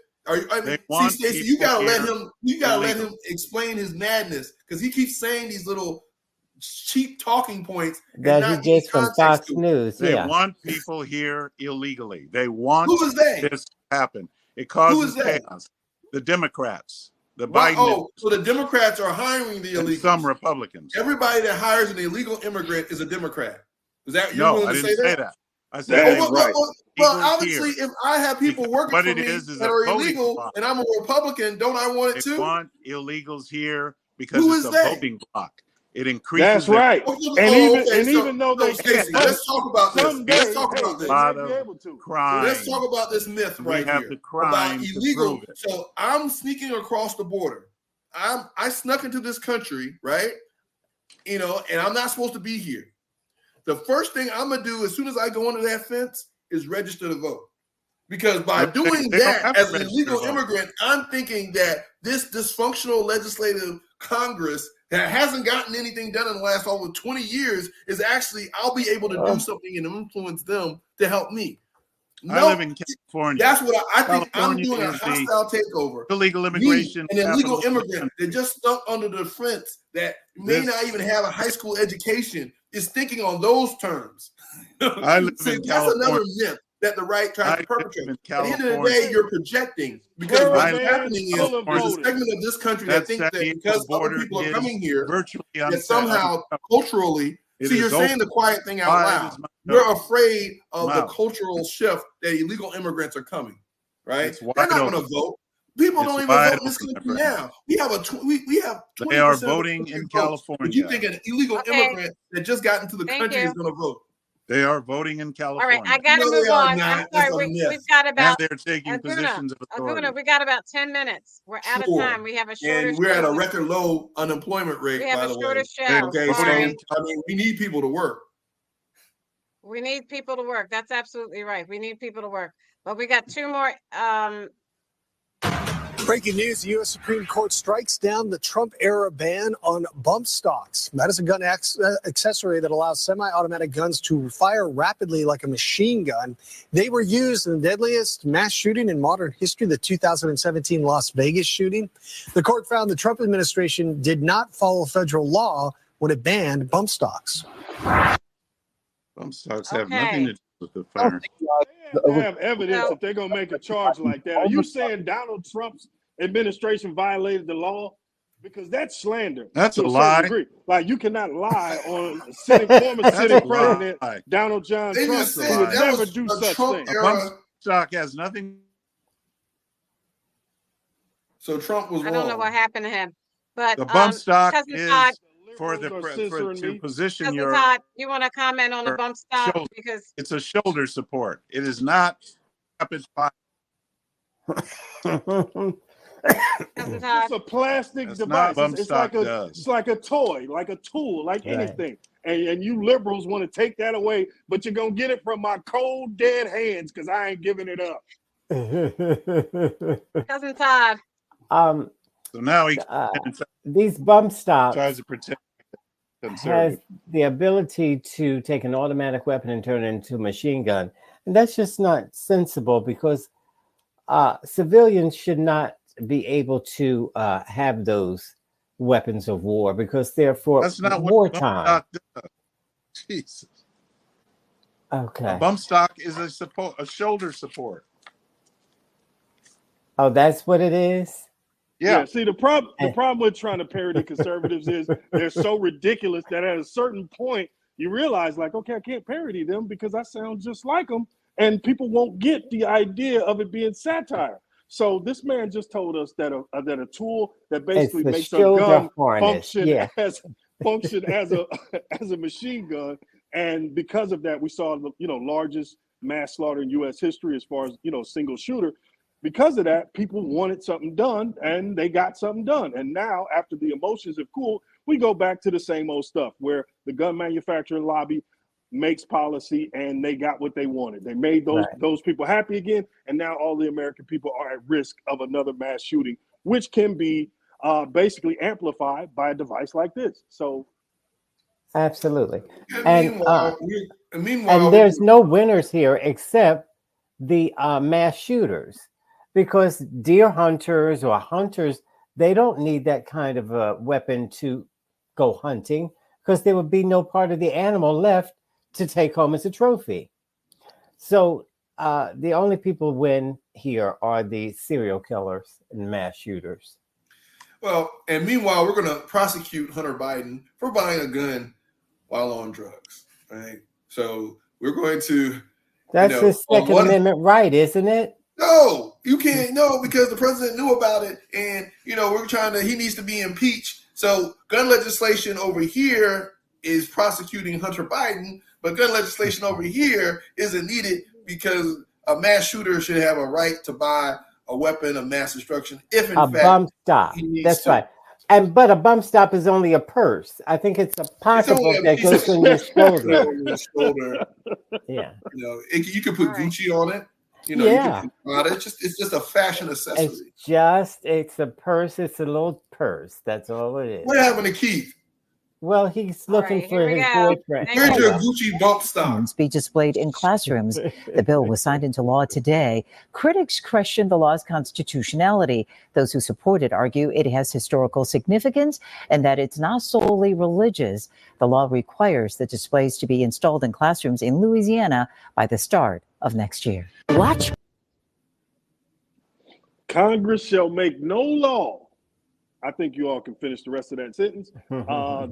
Stacey, you gotta let him. You gotta let him explain his madness because he keeps saying these little cheap talking points that he gets from Fox News. They want people here illegally. They want this to happen. It causes chaos. The Democrats, the Biden. So the Democrats are hiring the illegals. Some Republicans. Everybody that hires an illegal immigrant is a Democrat. Is that you? No, I didn't say that. I said well, obviously, if I have people working for me that are illegal and I'm a Republican, don't I want it too? They want illegals here because it's a voting block. It increases. That's right. Even though they can't, let's talk about this. Let's talk about this. A lot of crime. Let's talk about this myth right here about illegal. So I'm sneaking across the border. I snuck into this country, right? You know, and I'm not supposed to be here. The first thing I'm gonna do as soon as I go under that fence is register to vote. Because by doing that as an illegal immigrant, I'm thinking that this dysfunctional legislative Congress that hasn't gotten anything done in the last over 20 years is actually, I'll be able to do something and influence them to help me. I live in California. That's what I think. I'm doing a hostile takeover. Illegal immigration. An illegal immigrant that just stuck under the fence that may not even have a high school education is thinking on those terms. I live in California. That's another myth that the right tries to perpetrate. At the end of the day, you're projecting because what's happening is there's a segment of this country that thinks that because other people are coming here, that somehow culturally, see, you're saying the quiet thing out loud. You're afraid of the cultural shift that illegal immigrants are coming, right? They're not going to vote. People don't even vote in this country now. We have 20%. They are voting in California. But you think an illegal immigrant that just got into the country is going to vote? They are voting in California. All right, I got to move on. I'm sorry, we've got about. And they're taking positions of authority. We got about 10 minutes. We're out of time. We have a shorter. And we're at a record low unemployment rate. We have by a the shorter way. show. Okay, so I mean, we need people to work. We need people to work. That's absolutely right. We need people to work. But we got two more. Breaking news, the U.S. Supreme Court strikes down the Trump-era ban on bump stocks. That is a gun accessory that allows semi-automatic guns to fire rapidly like a machine gun. They were used in the deadliest mass shooting in modern history, the 2017 Las Vegas shooting. The court found the Trump administration did not follow federal law when it banned bump stocks. Bump stocks have nothing to do with the fire. They have evidence that they're going to make a charge like that. Are you saying Donald Trump's administration violated the law? Because that's slander. That's a lie. Like, you cannot lie on former sitting president Donald John Trump. He would never do such thing. A bump stock has nothing. So Trump was wrong. I don't know what happened to him. But the bump stock is Todd, to position your. Todd, you want to comment on the bump stock? Shoulder. Because it's a shoulder support. It is not rapid fire. It's a plastic device. It's like a toy, like a tool, like anything. And you liberals want to take that away, but you're going to get it from my cold, dead hands because I ain't giving it up. Cousin Todd. So now these bump stocks tries to protect has the ability to take an automatic weapon and turn it into a machine gun. And that's just not sensible because civilians should not be able to have those weapons of war because they're for That's not what bump wartime. stock does. Jesus. Okay. A bump stock is a shoulder support. Oh, that's what it is? Yeah. See, the problem with trying to parody conservatives is they're so ridiculous that at a certain point you realize, like, okay, I can't parody them because I sound just like them, and people won't get the idea of it being satire. So this man just told us that a tool that basically makes a gun function as a machine gun, and because of that, we saw the largest mass slaughter in U.S. history as far as single shooter. Because of that, people wanted something done, and they got something done. And now, after the emotions have cooled, we go back to the same old stuff where the gun manufacturing lobby makes policy, and they got what they wanted. They made those people happy again, and now all the American people are at risk of another mass shooting, which can be basically amplified by a device like this. So, absolutely. And and there's no winners here except the mass shooters. Because deer hunters or hunters, they don't need that kind of a weapon to go hunting because there would be no part of the animal left to take home as a trophy. So the only people win here are the serial killers and mass shooters. Well, and meanwhile, we're going to prosecute Hunter Biden for buying a gun while on drugs, right? So we're going to... That's his Second Amendment right, isn't it? No, you can't. No, because the president knew about it, and we're trying to. He needs to be impeached. So, gun legislation over here is prosecuting Hunter Biden, but gun legislation over here isn't needed because a mass shooter should have a right to buy a weapon of mass destruction if, in fact, bump stop. That's right. But a bump stop is only a purse. I think it's a pocketbook that goes on your shoulder. Yeah. You can put Gucci on it. You can it's just a fashion accessory. It's a purse. It's a little purse. That's all it is. What happened to Keith? Well, he's looking for his boyfriend. Where's your Gucci bump stop? Be displayed in classrooms. The bill was signed into law today. Critics question the law's constitutionality. Those who support it argue it has historical significance and that it's not solely religious. The law requires the displays to be installed in classrooms in Louisiana by the start of next year. Watch. Congress shall make no law. I think you all can finish the rest of that sentence.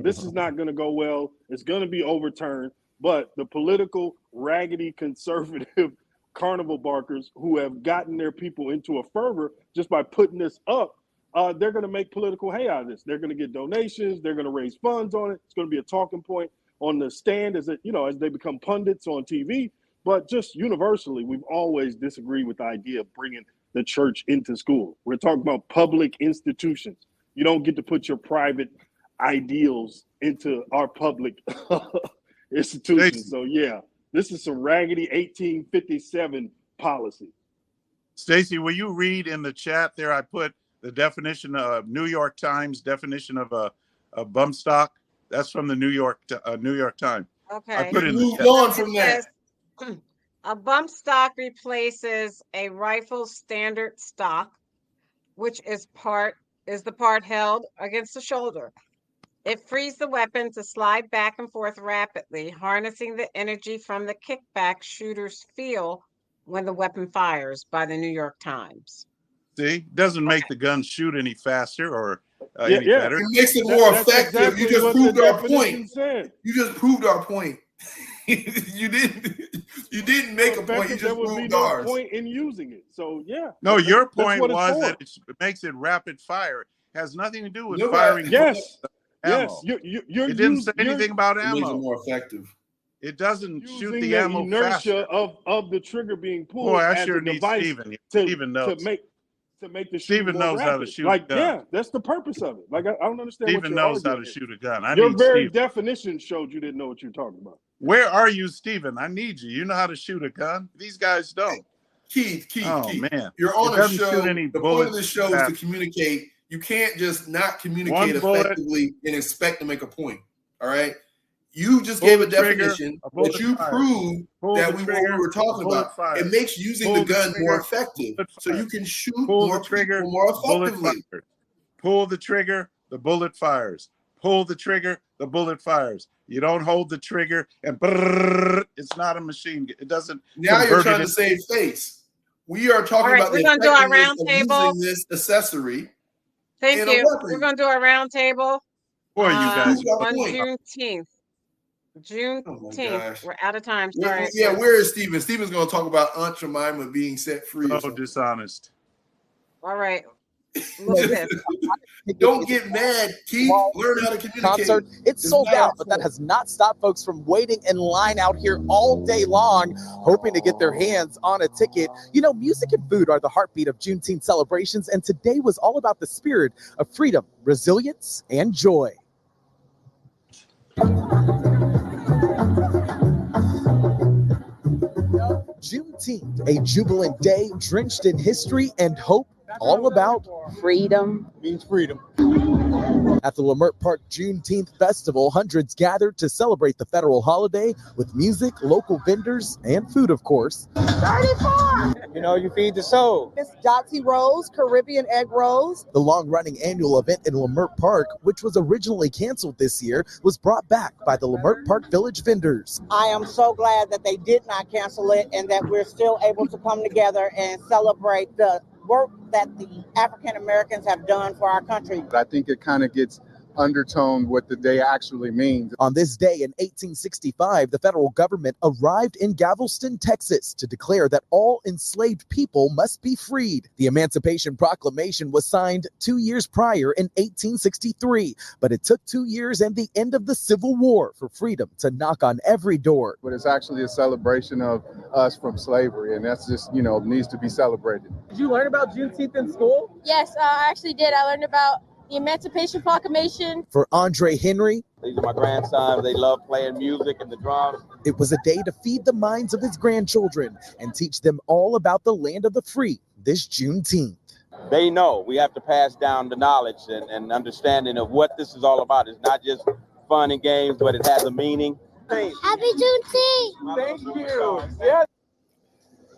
This is not going to go well. It's going to be overturned. But the political, raggedy, conservative carnival barkers who have gotten their people into a fervor just by putting this up, they're going to make political hay out of this. They're going to get donations. They're going to raise funds on it. It's going to be a talking point on the stand as they become pundits on TV. But just universally, we've always disagreed with the idea of bringing the church into school. We're talking about public institutions. You don't get to put your private ideals into our public institutions. So, yeah, this is some raggedy 1857 policy. Stacey, will you read in the chat there? I put the definition of New York Times definition of a bump stock. That's from the New York Times. Okay. I put it in the Move on from that. A bump stock replaces a rifle standard stock, which is the part held against the shoulder. It frees the weapon to slide back and forth rapidly, harnessing the energy from the kickback shooters feel when the weapon fires, by the New York Times. See, doesn't make the gun shoot any faster or any better. It makes it more effective. Exactly. You just proved our point. You just proved our point. You didn't make a point. You just proved ours. No point in using it. So yeah. No, your point was that it makes it rapid fire. It has nothing to do with firing. Yes. Ammo. Yes. It didn't say anything about ammo. It makes it more effective. It doesn't shoot the the ammo inertia faster. of the trigger being pulled. Boy, I as sure a need device Steven. to Steven knows. To make the Steven knows how to shoot a gun. Yeah, that's the purpose of it. Like I don't understand. Steven knows how to shoot a gun. Your very definition showed you didn't know what you're talking about. Where are you, Steven? I need you. You know how to shoot a gun? These guys don't. Keith. Oh, man. You're on a show. The point of the show is to communicate. You can't just not communicate effectively and expect to make a point. All right. You just gave a definition that you proved that we were talking about. It makes using the gun more effective, so you can shoot more people more effectively. Pull the trigger, the bullet fires. Pull the trigger, the bullet fires. You don't hold the trigger and brrr, it's not a machine. It doesn't. Now you're trying to save face. We are talking about the effectiveness of using this accessory. Thank you. We're going to do our round table. Who are you guys? On Juneteenth. Juneteenth. We're out of time. Sorry. Where is Steven? Steven's going to talk about Aunt Jemima being set free. So dishonest. All right. Look at this. Don't get mad, Keith. Learn how to communicate. Concert, it's sold out, but that has not stopped folks from waiting in line out here all day long, hoping to get their hands on a ticket. You know, music and food are the heartbeat of Juneteenth celebrations, and today was all about the spirit of freedom, resilience, and joy. Juneteenth, a jubilant day drenched in history and hope, all about freedom. Means freedom. At the Lamert Park Juneteenth Festival, hundreds gathered to celebrate the federal holiday with music, local vendors, and food, of course. 34! You know, you feed the soul. It's Dottie Rolls, Caribbean egg rolls. The long-running annual event in Lamert Park, which was originally canceled this year, was brought back by the Lamert Park Village vendors. I am so glad that they did not cancel it and that we're still able to come together and celebrate the work that the African Americans have done for our country. I think it kind of gets undertoned what the day actually means. On this day in 1865, the federal government arrived in Galveston, Texas, to declare that all enslaved people must be freed. The Emancipation Proclamation was signed 2 years prior in 1863, but it took 2 years and the end of the Civil War for freedom to knock on every door. But it's actually a celebration of us from slavery, and that's just, you know, needs to be celebrated. Did you learn about Juneteenth in school? Yes, I actually did. I learned about the Emancipation Proclamation. For Andre Henry, these are my grandsons. They love playing music and the drums. It was a day to feed the minds of his grandchildren and teach them all about the land of the free this Juneteenth. They know we have to pass down the knowledge and understanding of what this is all about. It's not just fun and games, but it has a meaning. Happy Juneteenth! Thank you. Yeah.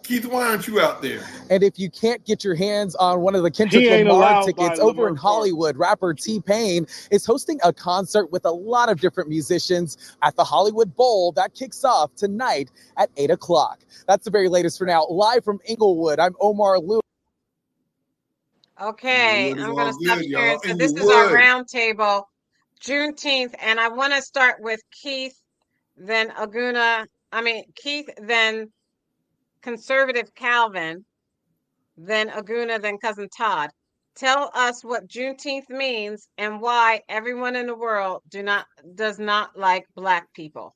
Keith, why aren't you out there? And if you can't get your hands on one of the Kendrick Lamar tickets over in Hollywood, rapper T-Pain is hosting a concert with a lot of different musicians at the Hollywood Bowl that kicks off tonight at 8 o'clock. That's the very latest for now. Live from Inglewood, I'm Omar Lewis. Okay, I'm going to stop sharing. So this is our round table, Juneteenth, and I want to start with Keith, then Keith, then Conservative Calvin, then Aguna, then Cousin Todd. Tell us what Juneteenth means and why everyone in the world does not like Black people.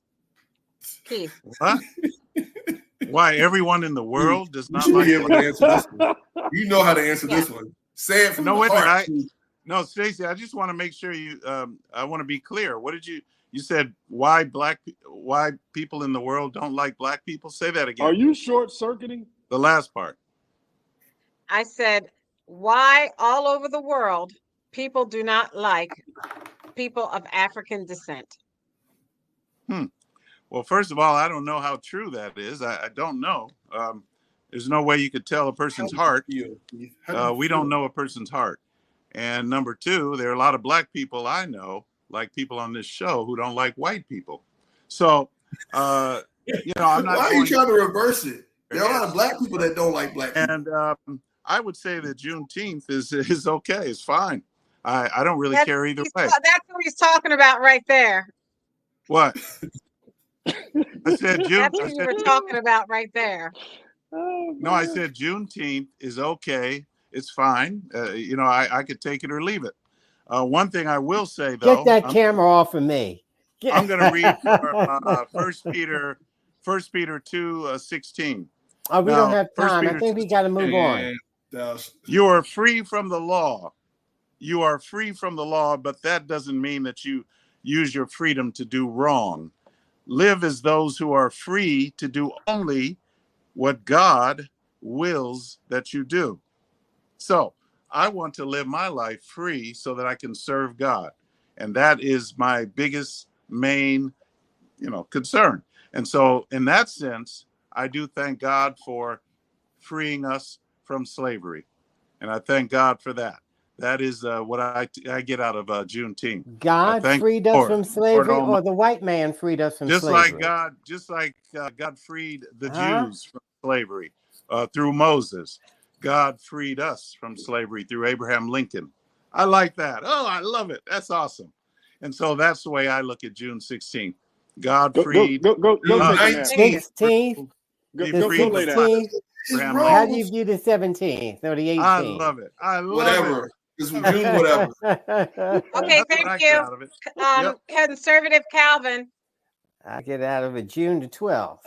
Keith. What? Why everyone in the world does not like Black people? You know how to answer this one. Say it from the heart. No, Stacey, I just want to make sure you. I want to be clear. What did you? You said why people in the world don't like Black people? Say that again. Are you short-circuiting? The last part. I said why all over the world people do not like people of African descent. Well, first of all, I don't know how true that is. I don't know. There's no way you could tell a person's heart. We don't know a person's heart. And number two, there are a lot of Black people I know, like people on this show, who don't like white people. So, I'm not. Why are you trying to reverse it? There are a lot of Black people that don't like Black people. And I would say that Juneteenth is okay. It's fine. I don't really care either way. That's what he's talking about right there. What? I said June. That's what you were talking about right there. No, I said Juneteenth is okay. It's fine. I could take it or leave it. One thing I will say, though, get that camera off of me. I'm going to read First Peter 2:16. Oh, we don't have time. I think we got to move on. You are free from the law. You are free from the law, but that doesn't mean that you use your freedom to do wrong. Live as those who are free to do only what God wills that you do. So I want to live my life free so that I can serve God. And that is my biggest, main concern. And so in that sense, I do thank God for freeing us from slavery. And I thank God for that. That is what I get out of Juneteenth. God freed us from slavery, or the white man freed us from slavery? Just like God freed the Jews from slavery through Moses. God freed us from slavery through Abraham Lincoln. I like that. Oh, I love it. That's awesome. And so that's the way I look at June 16th. God freed June 16th. He The freed 16th. Abraham How Lincoln. do you view the 17th or the 18th? I love it. I love Whatever. it. Just June whatever. Okay, thank you. Conservative Calvin. I get out of it June the 12th.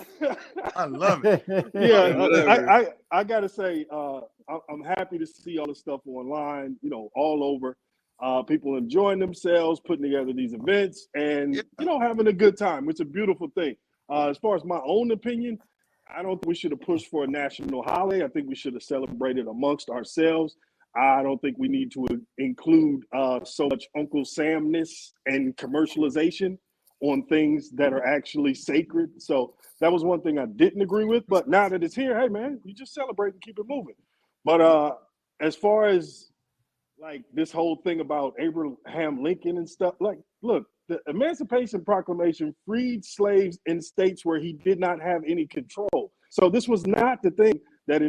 I love it. Yeah, I got to say, I'm happy to see all the stuff online, all over. People enjoying themselves, putting together these events, and having a good time. It's a beautiful thing. As far as my own opinion, I don't think we should have pushed for a national holiday. I think we should have celebrated amongst ourselves. I don't think we need to include so much Uncle Samness and commercialization on things that are actually sacred. So that was one thing I didn't agree with. But now that it's here, hey man, you just celebrate and keep it moving. But as far as like this whole thing about Abraham Lincoln and stuff, like, look, the Emancipation Proclamation freed slaves in states where he did not have any control. So this was not the thing that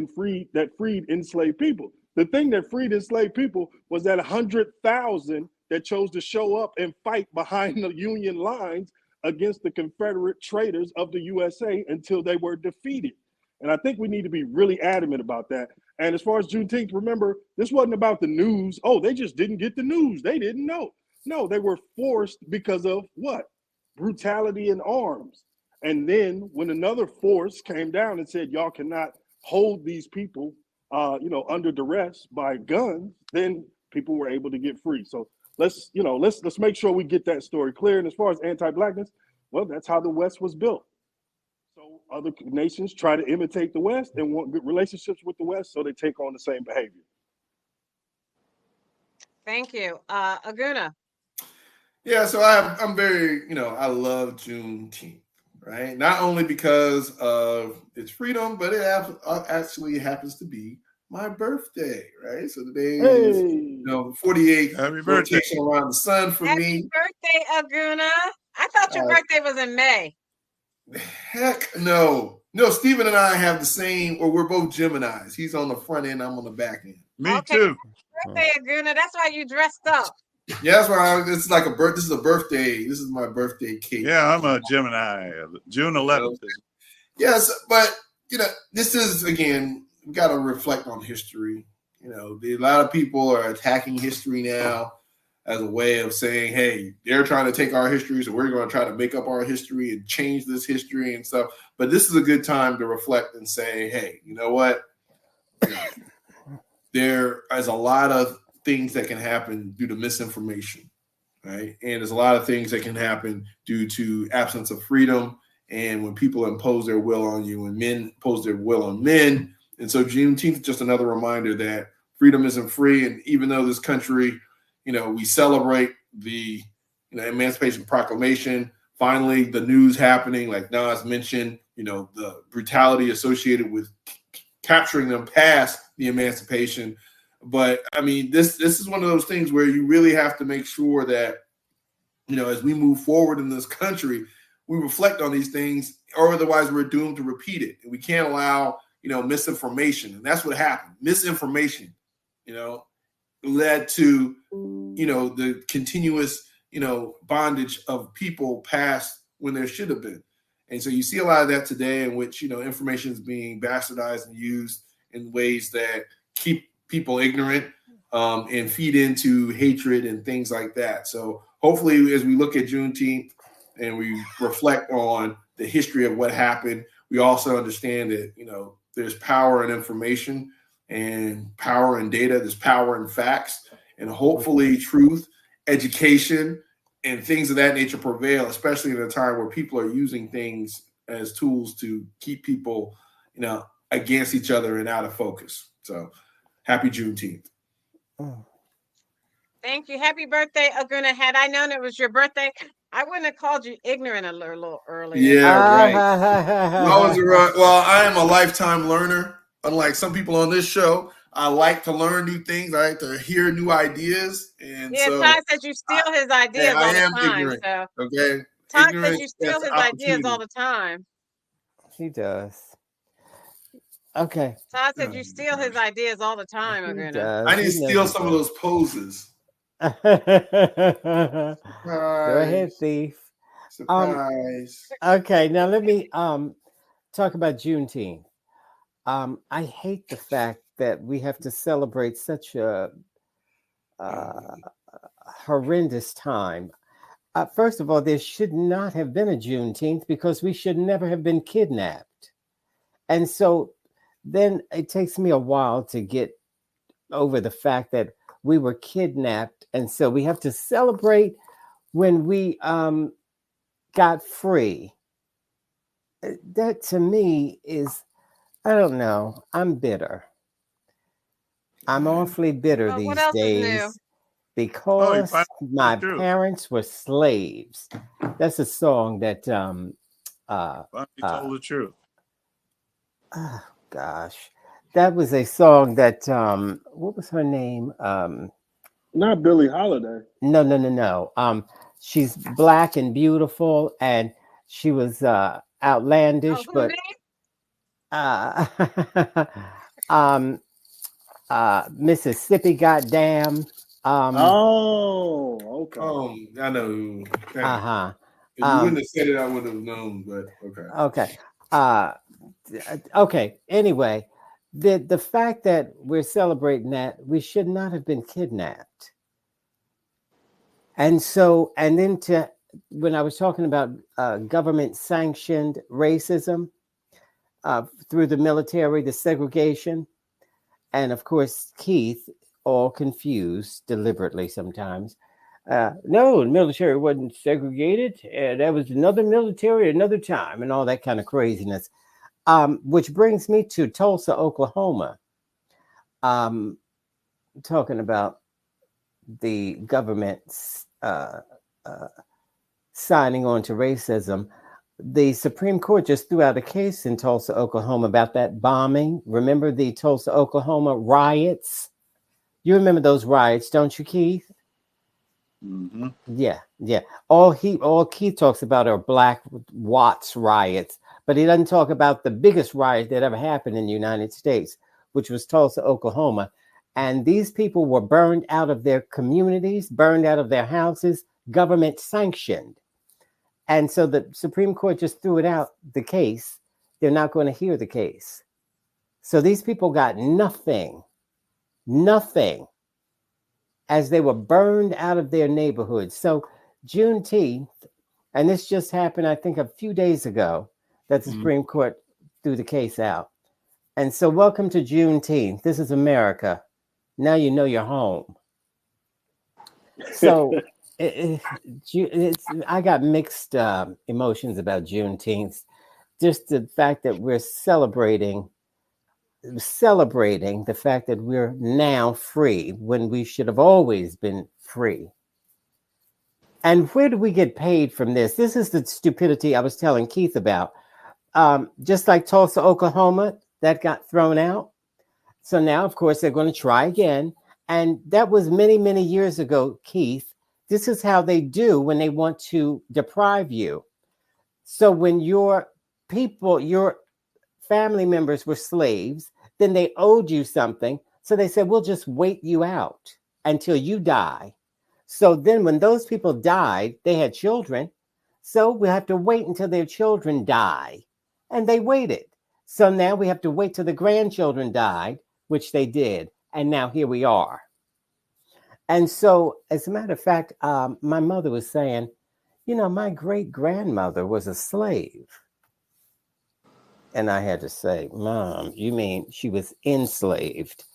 freed enslaved people. The thing that freed enslaved people was that 100,000 that chose to show up and fight behind the Union lines against the Confederate traitors of the USA until they were defeated. And I think we need to be really adamant about that. And as far as Juneteenth, remember, this wasn't about the news. Oh, they just didn't get the news. They didn't know. No, they were forced because of what? Brutality and arms. And then when another force came down and said, y'all cannot hold these people, under duress by guns, then people were able to get free. So let's make sure we get that story clear. And as far as anti-Blackness, well, that's how the West was built. So other nations try to imitate the West and want good relationships with the West, so they take on the same behavior. Thank you. Aguna. Yeah, so I'm very, I love Juneteenth, right? Not only because of its freedom, but it actually happens to be my birthday, right? So today is, 48 rotation around the sun for me. Happy birthday, Aguna. I thought your birthday was in May. Heck no. No, Stephen and I have the same, or we're both Geminis. He's on the front end, I'm on the back end. Me too. Birthday, Aguna. That's why you dressed up. Yeah, that's why it's like this is a birthday. This is my birthday cake. Yeah, I'm a Gemini. June 11th. Yes, but this is, again, we got to reflect on history. A lot of people are attacking history now as a way of saying, hey, they're trying to take our history, so we're going to try to make up our history and change this history and stuff. But this is a good time to reflect and say, hey, you know what? There is a lot of things that can happen due to misinformation, right? And there's a lot of things that can happen due to absence of freedom, and when people impose their will on you, and men impose their will on men. And so Juneteenth is just another reminder that freedom isn't free. And even though this country, we celebrate the Emancipation Proclamation, finally the news happening, like Nas mentioned, the brutality associated with capturing them past the emancipation. But I mean, this is one of those things where you really have to make sure that, as we move forward in this country, we reflect on these things, or otherwise we're doomed to repeat it. And we can't allow, misinformation. And that's what happened. Misinformation, led to, the continuous, bondage of people past when there should have been. And so you see a lot of that today, in which, information is being bastardized and used in ways that keep people ignorant and feed into hatred and things like that. So hopefully, as we look at Juneteenth and we reflect on the history of what happened, we also understand that, there's power in information and power in data. There's power in facts, and hopefully truth, education, and things of that nature prevail, especially in a time where people are using things as tools to keep people, against each other and out of focus. So happy Juneteenth. Thank you. Happy birthday, Aguna. Had I known it was your birthday, I wouldn't have called you ignorant a little earlier. Yeah, right. Well, I am a lifetime learner. Unlike some people on this show, I like to learn new things. I like to hear new ideas, and Yeah, so Todd says you steal his ideas I all the am time. ignorant. So Okay, Todd says ignorance you that's steal his ideas all opportunity. the time. He does. Okay. Todd said you steal his ideas all the time, Aguna. I need to steal some of those poses. Go ahead, thief. Surprise. Okay, now let me talk about Juneteenth. I hate the fact that we have to celebrate such a horrendous time. First of all, there should not have been a Juneteenth because we should never have been kidnapped. And so then it takes me a while to get over the fact that we were kidnapped. And so we have to celebrate when we got free. That to me is, I don't know, I'm bitter. I'm awfully bitter these days because my parents were slaves. That's a song that Bonnie told the truth. Oh gosh. That was a song that what was her name? Not Billie Holiday. No. She's black and beautiful, and she was outlandish, but Mississippi, goddamn. Oh, okay. I know. Uh-huh. If you wouldn't have said it, I would have known. But okay. Okay. Anyway, the fact that we're celebrating that, we should not have been kidnapped. And so, and then when I was talking about government sanctioned racism through the military, the segregation, and of course, Keith, all confused deliberately sometimes. No, the military wasn't segregated. That was another military, another time, and all that kind of craziness. Which brings me to Tulsa, Oklahoma. Talking about the government's signing on to racism. The Supreme Court just threw out a case in Tulsa, Oklahoma about that bombing. Remember the Tulsa, Oklahoma riots? You remember those riots, don't you, Keith? Mm-hmm. Yeah. All Keith talks about are Black Watts riots, but he doesn't talk about the biggest riot that ever happened in the United States, which was Tulsa, Oklahoma. And these people were burned out of their communities, burned out of their houses, government sanctioned. And so the Supreme Court just threw it out, the case. They're not going to hear the case. So these people got nothing, as they were burned out of their neighborhoods. So Juneteenth, and this just happened, I think, a few days ago, that the Supreme Court threw the case out. And so welcome to Juneteenth. This is America. Now you know you're home. So I got mixed emotions about Juneteenth. Just the fact that we're celebrating the fact that we're now free when we should have always been free. And where do we get paid from this? This is the stupidity I was telling Keith about. Just like Tulsa, Oklahoma, that got thrown out. So now, of course, they're going to try again. And that was many, many years ago, Keith. This is how they do when they want to deprive you. So when your family members were slaves, then they owed you something. So they said, we'll just wait you out until you die. So then when those people died, they had children. So we have to wait until their children die. And they waited. So now we have to wait till the grandchildren died, which they did. And now here we are. And so, as a matter of fact, my mother was saying, my great-grandmother was a slave. And I had to say, Mom, you mean she was enslaved?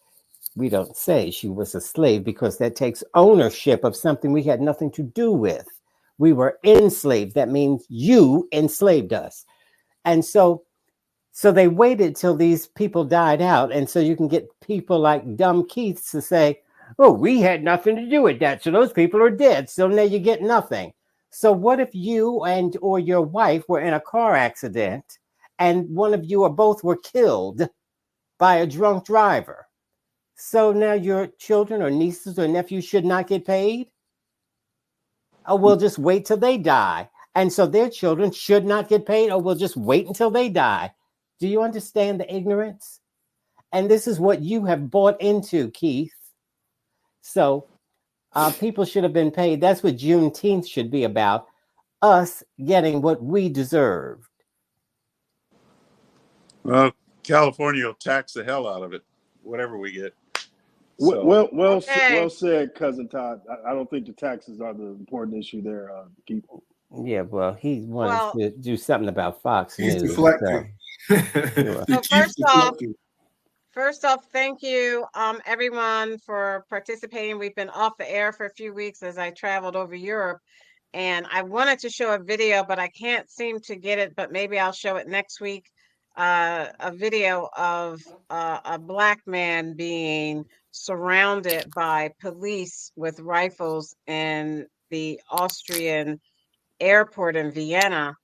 We don't say she was a slave because that takes ownership of something we had nothing to do with. We were enslaved. That means you enslaved us. And so they waited till these people died out. And so you can get people like dumb Keith to say, oh, we had nothing to do with that. So those people are dead. So now you get nothing. So what if you and or your wife were in a car accident and one of you or both were killed by a drunk driver? So now your children or nieces or nephews should not get paid? Or we'll just wait till they die. And so their children should not get paid, or we'll just wait until they die. Do you understand the ignorance? And this is what you have bought into, Keith. So people should have been paid. That's what Juneteenth should be about. Us getting what we deserved. Well, California will tax the hell out of it, whatever we get. So. Well said, Cousin Todd. I don't think the taxes are the important issue there, Keith. Yeah, well, he wants to do something about Fox News. Deflecting. So first off, thank you, everyone, for participating. We've been off the air for a few weeks as I traveled over Europe, and I wanted to show a video, but I can't seem to get it. But maybe I'll show it next week. A video of a Black man being surrounded by police with rifles in the Austrian airport in Vienna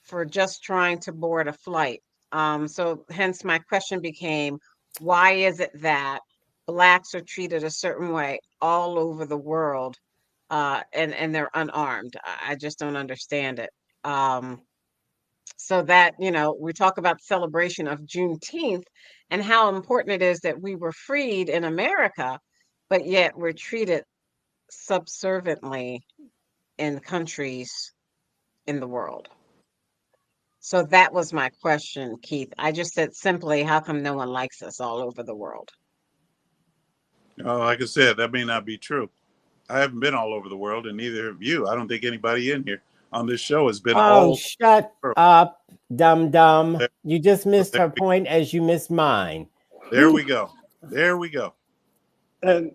for just trying to board a flight. So hence my question became, why is it that Blacks are treated a certain way all over the world, and they're unarmed? I just don't understand it. So that, we talk about celebration of Juneteenth and how important it is that we were freed in America, but yet we're treated subserviently in countries in the world. So that was my question, Keith. I just said simply, how come no one likes us all over the world? Like I said, that may not be true. I haven't been all over the world, and neither have you. I don't think anybody in here on this show has been all. Oh, shut up, dum-dum. You just missed her point as you missed mine. There we go. There we go. And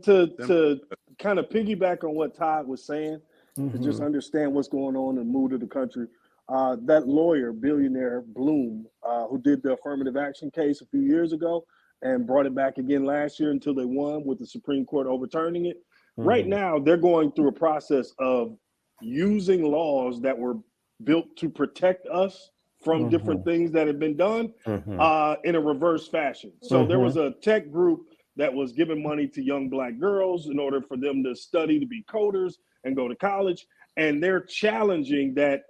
to kind of piggyback on what Todd was saying, to just understand what's going on in the mood of the country, that lawyer, billionaire Bloom, who did the affirmative action case a few years ago and brought it back again last year until they won with the Supreme Court overturning it. Right now, they're going through a process of using laws that were built to protect us from different things that have been done in a reverse fashion. So there was a tech group that was giving money to young Black girls in order for them to study to be coders and go to college. And they're challenging that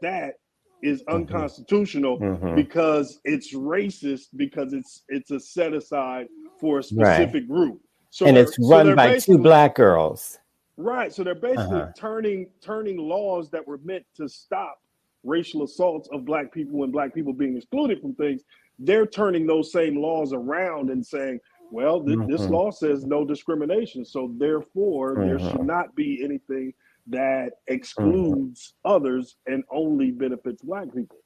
is unconstitutional because it's racist, because it's a set aside for a specific group. So and it's run by two Black girls. Right. So they're basically turning laws that were meant to stop racial assaults of Black people and Black people being excluded from things. They're turning those same laws around and saying, well, this law says no discrimination. So therefore, there should not be anything that excludes others and only benefits Black people.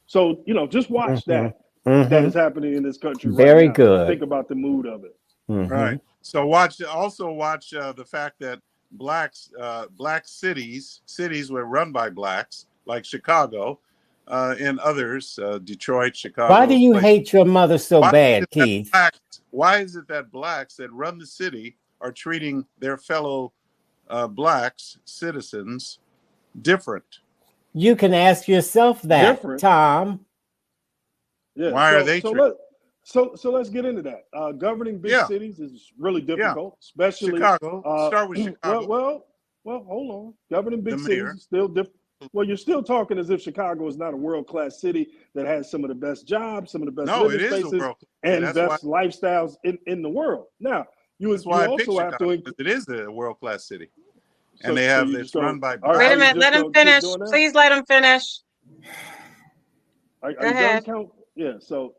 So, just watch that. That is happening in this country Very right now. good. Think about the mood of it. Right. So watch the fact that Black cities were run by Blacks, like Chicago, and others, Detroit, Chicago. Why do you hate your mother so bad, Keith? Why is it that Blacks that run the city are treating their fellow Blacks, citizens, different? You can ask yourself that, Tom. Yeah. Why are they treated? So let's get into that. Governing big cities is really difficult, especially Chicago. Start with Chicago. Well, hold on. Governing big cities is still difficult. Well, you're still talking as if Chicago is not a world-class city that has some of the best jobs, some of the best living spaces, and best lifestyles in the world. Now, you also have to. It is a world-class city, and they have it's run by. Wait a minute. Let him finish. Please let him finish. Go ahead. Yeah. So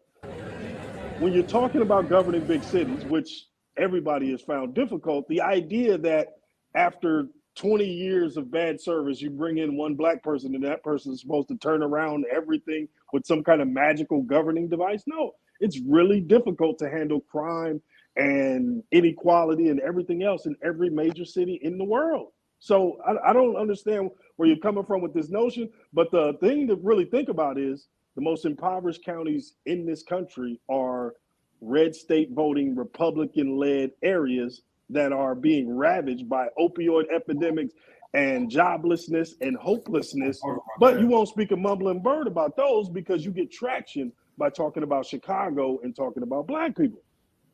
when you're talking about governing big cities, which everybody has found difficult, the idea that after 20 years of bad service, you bring in one Black person and that person is supposed to turn around everything with some kind of magical governing device. No, it's really difficult to handle crime and inequality and everything else in every major city in the world. So I don't understand where you're coming from with this notion, but the thing to really think about is the most impoverished counties in this country are red state voting, Republican-led areas that are being ravaged by opioid epidemics and joblessness and hopelessness, but you won't speak a mumbling bird about those because you get traction by talking about Chicago and talking about black people.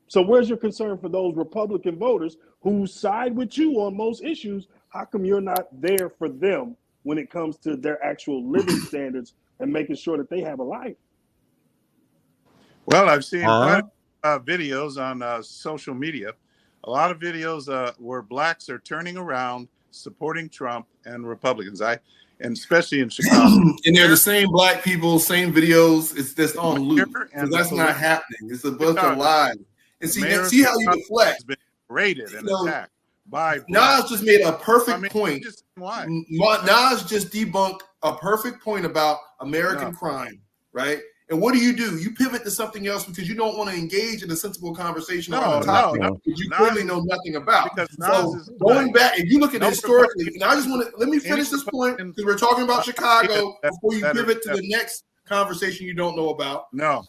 So where's your concern for those Republican voters who side with you on most issues? How come you're not there for them when it comes to their actual living standards and making sure that they have a life? Well, I've seen quite videos on social media, a lot of videos where blacks are turning around, supporting Trump and Republicans. And especially in Chicago. And they're the same black people, same videos. It's just on loop. So that's not happening. It's a bunch of lies. And see how you deflect. Has been raided and attacked by Nas just made a perfect point. Nas just debunked a perfect point about American crime, right? And what do? You pivot to something else because you don't want to engage in a sensible conversation on the topic that you clearly know nothing about. So going back, if you look at it historically, and I just want to let me finish this point because we're talking about Chicago before you pivot to the next conversation you don't know about. No,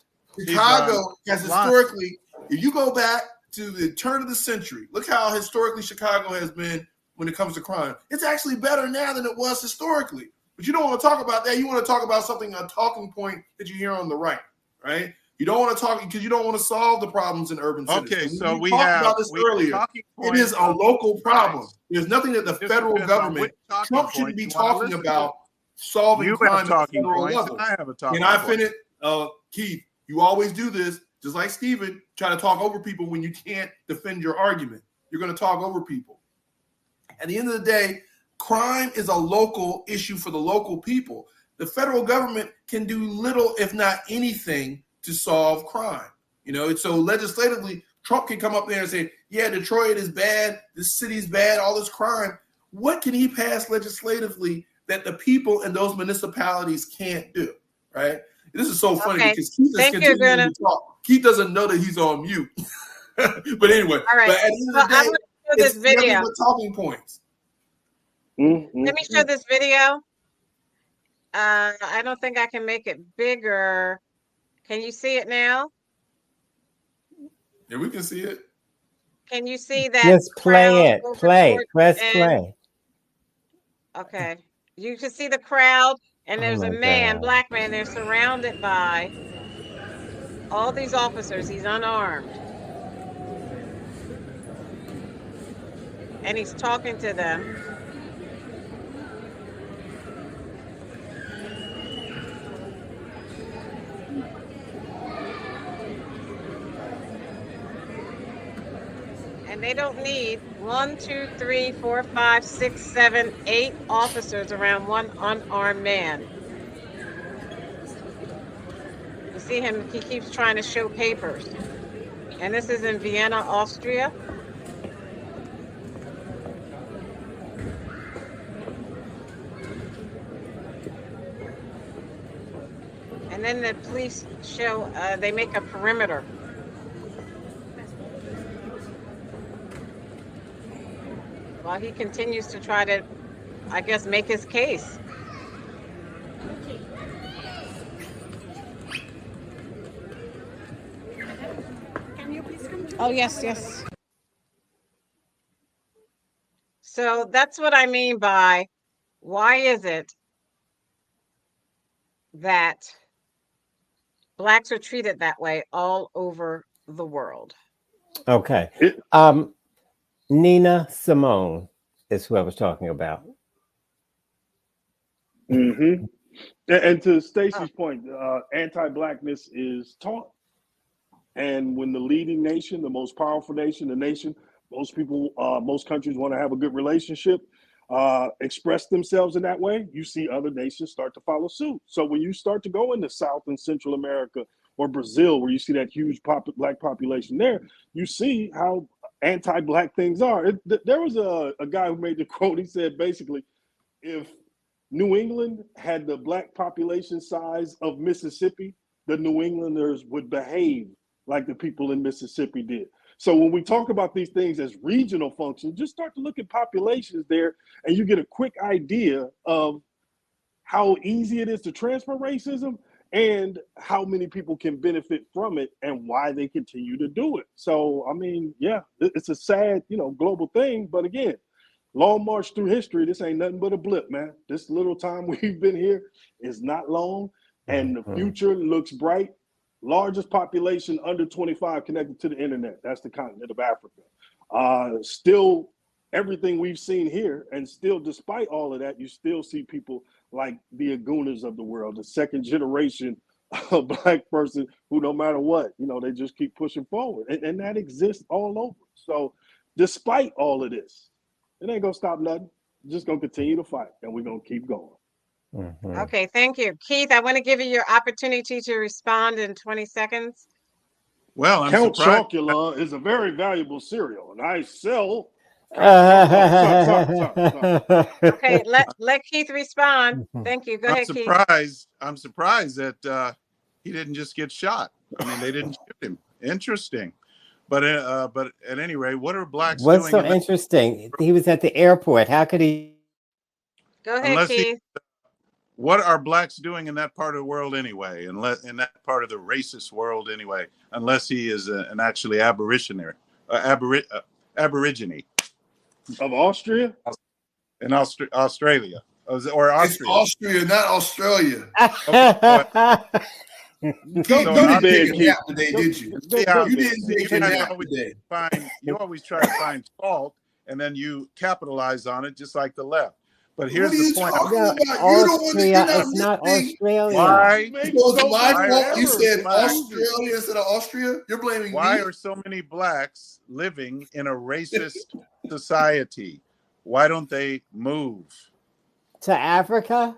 Chicago has historically, if you go back to the turn of the century, look how historically Chicago has been when it comes to crime. It's actually better now than it was historically. But you don't want to talk about that. You want to talk about something, a talking point that you hear on the right? You don't want to talk because you don't want to solve the problems in urban cities. Okay, so we talked have about this earlier. It is a local problem. There's nothing that the federal government, Trump shouldn't be talking about solving crime at the federal level. I have a talking And I finish, Keith, you always do this, just like Stephen, try to talk over people when you can't defend your argument. You're going to talk over people. At the end of the day, crime is a local issue for the local people. The federal government can do little, if not anything, to solve crime. So legislatively, Trump can come up there and say, yeah, Detroit is bad, this city's bad, all this crime. What can he pass legislatively that the people in those municipalities can't do, right? This is so funny because Keith is continuing to talk. Keith doesn't know that he's on mute. But anyway, all right. But at the end of the day, this video. Talking points. Let me show this video. I don't think I can make it bigger. Can you see it now? Yeah, we can see it. Can you see that? Just play it. Press play. Okay. You can see the crowd, and there's a man, black man. They're surrounded by all these officers. He's unarmed. And he's talking to them. And they don't need 1, 2, 3, 4, 5, 6, 7, 8 officers around one unarmed man. You see him, he keeps trying to show papers. And this is in Vienna, Austria. And then the police show, they make a perimeter. While he continues to try to, I guess, make his case. Can you please come to Oh, yes, yes. So that's what I mean by, why is it that blacks are treated that way all over the world? Okay. Nina Simone is who I was talking about. And to Stacey's point, anti-blackness is taught. And when the leading nation, the most powerful nation, the nation, most people, most countries want to have a good relationship, express themselves in that way, you see other nations start to follow suit. So when you start to go into South and Central America or Brazil, where you see that huge black population there, you see how anti-black things are. There was a guy who made the quote. He said, basically, if New England had the black population size of Mississippi, the New Englanders would behave like the people in Mississippi did. So when we talk about these things as regional functions, just start to look at populations there, and you get a quick idea of how easy it is to transfer racism and how many people can benefit from it and why they continue to do it. So, I mean, yeah, it's a sad, global thing. But again, long march through history. This ain't nothing but a blip, man. This little time we've been here is not long, and the future looks bright. Largest population under 25 connected to the internet. That's the continent of Africa. Still, everything we've seen here, and still, despite all of that, you still see people like the Agunas of the world, the second generation of Black person who, no matter what, they just keep pushing forward, and that exists all over. So, despite all of this, it ain't gonna stop nothing. We're just gonna continue to fight, and we're gonna keep going. Okay, thank you. Keith, I want to give you your opportunity to respond in 20 seconds. Well, I'm Count surprised. Chocula is a very valuable cereal, and I sell. Okay, let Keith respond. Thank you. Go ahead, Keith. I'm surprised that he didn't just get shot. I mean, they didn't shoot him. Interesting. But at any rate, what are blacks doing? What's so interesting? He was at the airport. How could he? Go ahead, Keith. What are blacks doing in that part of the world anyway? In that part of the racist world anyway, unless he is an actually aborigine of Austria, in Australia, or Austria. It's Austria, not Australia. Don't take a nap today, did you? You didn't take a nap today. You always try to find fault, and then you capitalize on it, just like the left. But here's the point. Austria, it's not Australia. Why? You said Australia instead of Austria? You're blaming me. Why are so many blacks living in a racist society? Why don't they move to Africa?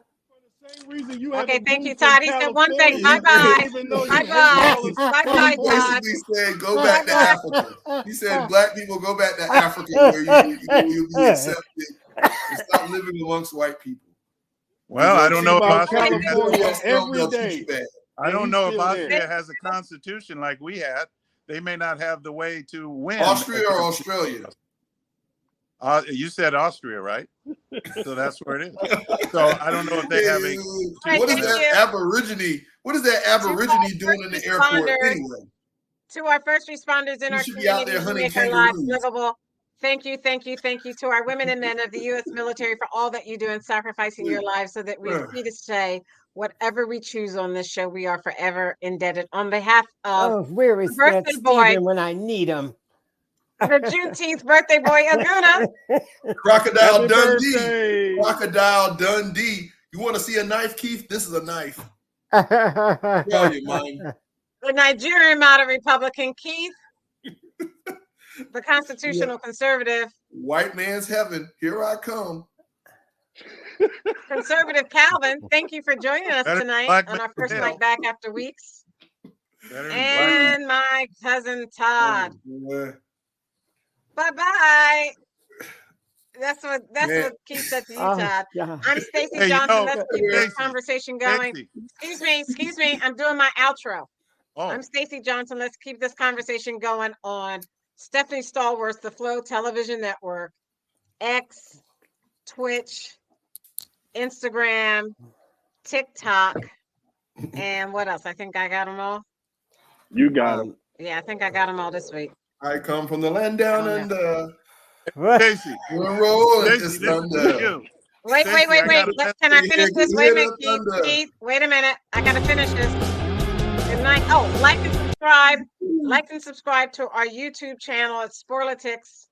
Okay, thank you, Todd. He said one thing. Bye-bye. Bye-bye. Bye-bye, Todd. He said go back to Africa. He said black people go back to Africa where you'll be accepted and stop living amongst white people. Well, I don't know if Austria has a constitution like we had. They may not have the way to win. Austria or Australia? You said Austria, right? So that's where it is. So I don't know if they have a. What is that Aborigine? What is that Aborigine doing in the airport anyway? To our first responders in our community who make our lives livable. Thank you to our women and men of the U.S. military for all that you do in sacrificing your lives so that we are free to say whatever we choose on this show. We are forever indebted. On behalf of where is that Stephen when I need him? The Juneteenth birthday boy, Aguna. Crocodile Dundee. Crocodile Dundee. You want to see a knife, Keith? This is a knife. The Nigerian model Republican, Keith. The constitutional conservative. White man's heaven. Here I come. Conservative Calvin, thank you for joining us tonight on our first night back after weeks. And my cousin Todd. Bye-bye. That's what Keith said to you, Todd. I'm Stacey Johnson. Let's keep this conversation going. Excuse me. I'm doing my outro. I'm Stacey Johnson. Let's keep this conversation going on Stephanie Stallworth, the Flow Television Network, X, Twitch, Instagram, TikTok, and what else? I think I got them all. You got them. Yeah, I think I got them all this week. I come from the land down under. Stacey. We're rolling. Wait. Can I finish this? Wait a minute, Keith. Wait a minute. I gotta finish this. Good night. Oh, like and subscribe. Like and subscribe to our YouTube channel at SPORLITIKS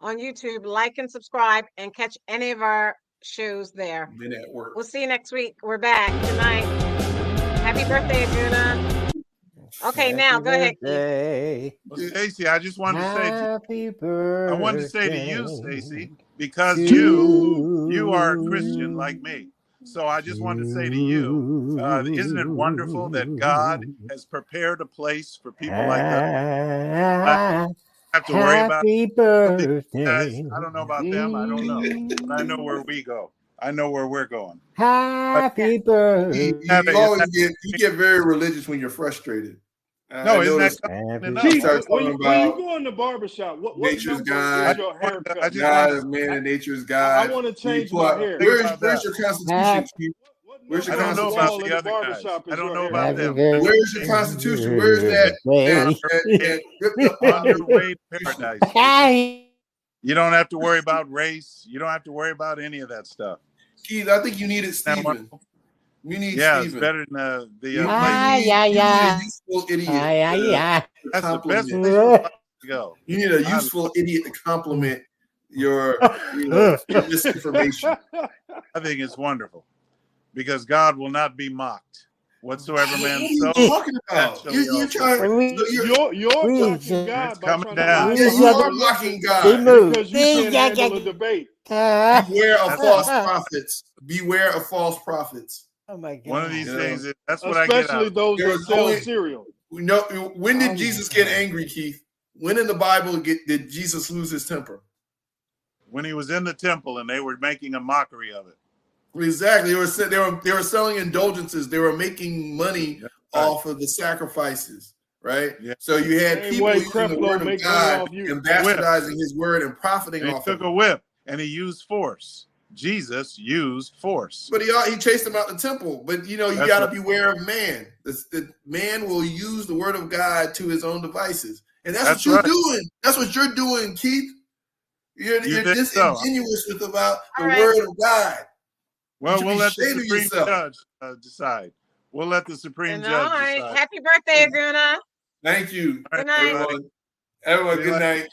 on YouTube. Like and subscribe and catch any of our shows there. We'll see you next week. We're back. Good night. Happy birthday, Aguna. Okay, now go ahead. Well, Stacey, I just wanted to say to you, Stacey, because you are a Christian like me. So I just wanted to say to you, isn't it wonderful that God has prepared a place for people like that? I have to worry about birthday. I don't know about them. I don't know. But I know where we go. I know where we're going. Happy birthday. You get very religious when you're frustrated. No, isn't that when you go in the barbershop, what nature's God? Your haircut? God is man and nature's God. I want to change my hair. Where's your constitution? Where's your I don't know about the other guys. I don't know about them. Where's your constitution? Where's that? Underway paradise. You don't have to worry about race. You don't have to worry about any of that stuff. Keith, I think you needed Stephen. You need Stephen. It's better than the you need a useful idiot. That's the best place to go. You need a useful idiot to compliment your misinformation. I think it's wonderful because God will not be mocked. Whatsoever man sows, what are you talking about? You're mocking God by coming down. Yes, you are mocking God because you can't handle a debate. Beware of false prophets. Beware of false prophets. Oh my God! One of these things. That's what I get out. Especially those that sell cereal. When did Jesus get angry, Keith? When in the Bible did Jesus lose his temper? When he was in the temple and they were making a mockery of it. Exactly. They were selling indulgences. They were making money off of the sacrifices, right? Yeah. So you had people using the word of God and bastardizing his word and profiting off of it. He took a whip and he used force. Jesus used force. But he chased them out the temple. But, you got to beware of man. The man will use the word of God to his own devices. And that's what you're doing. That's what you're doing, Keith. You're disingenuous about the word of God. Well, we'll let the Supreme Judge decide. We'll let the Supreme Judge decide. Happy birthday, Aguna. Thank you. Good night. Everyone, good night.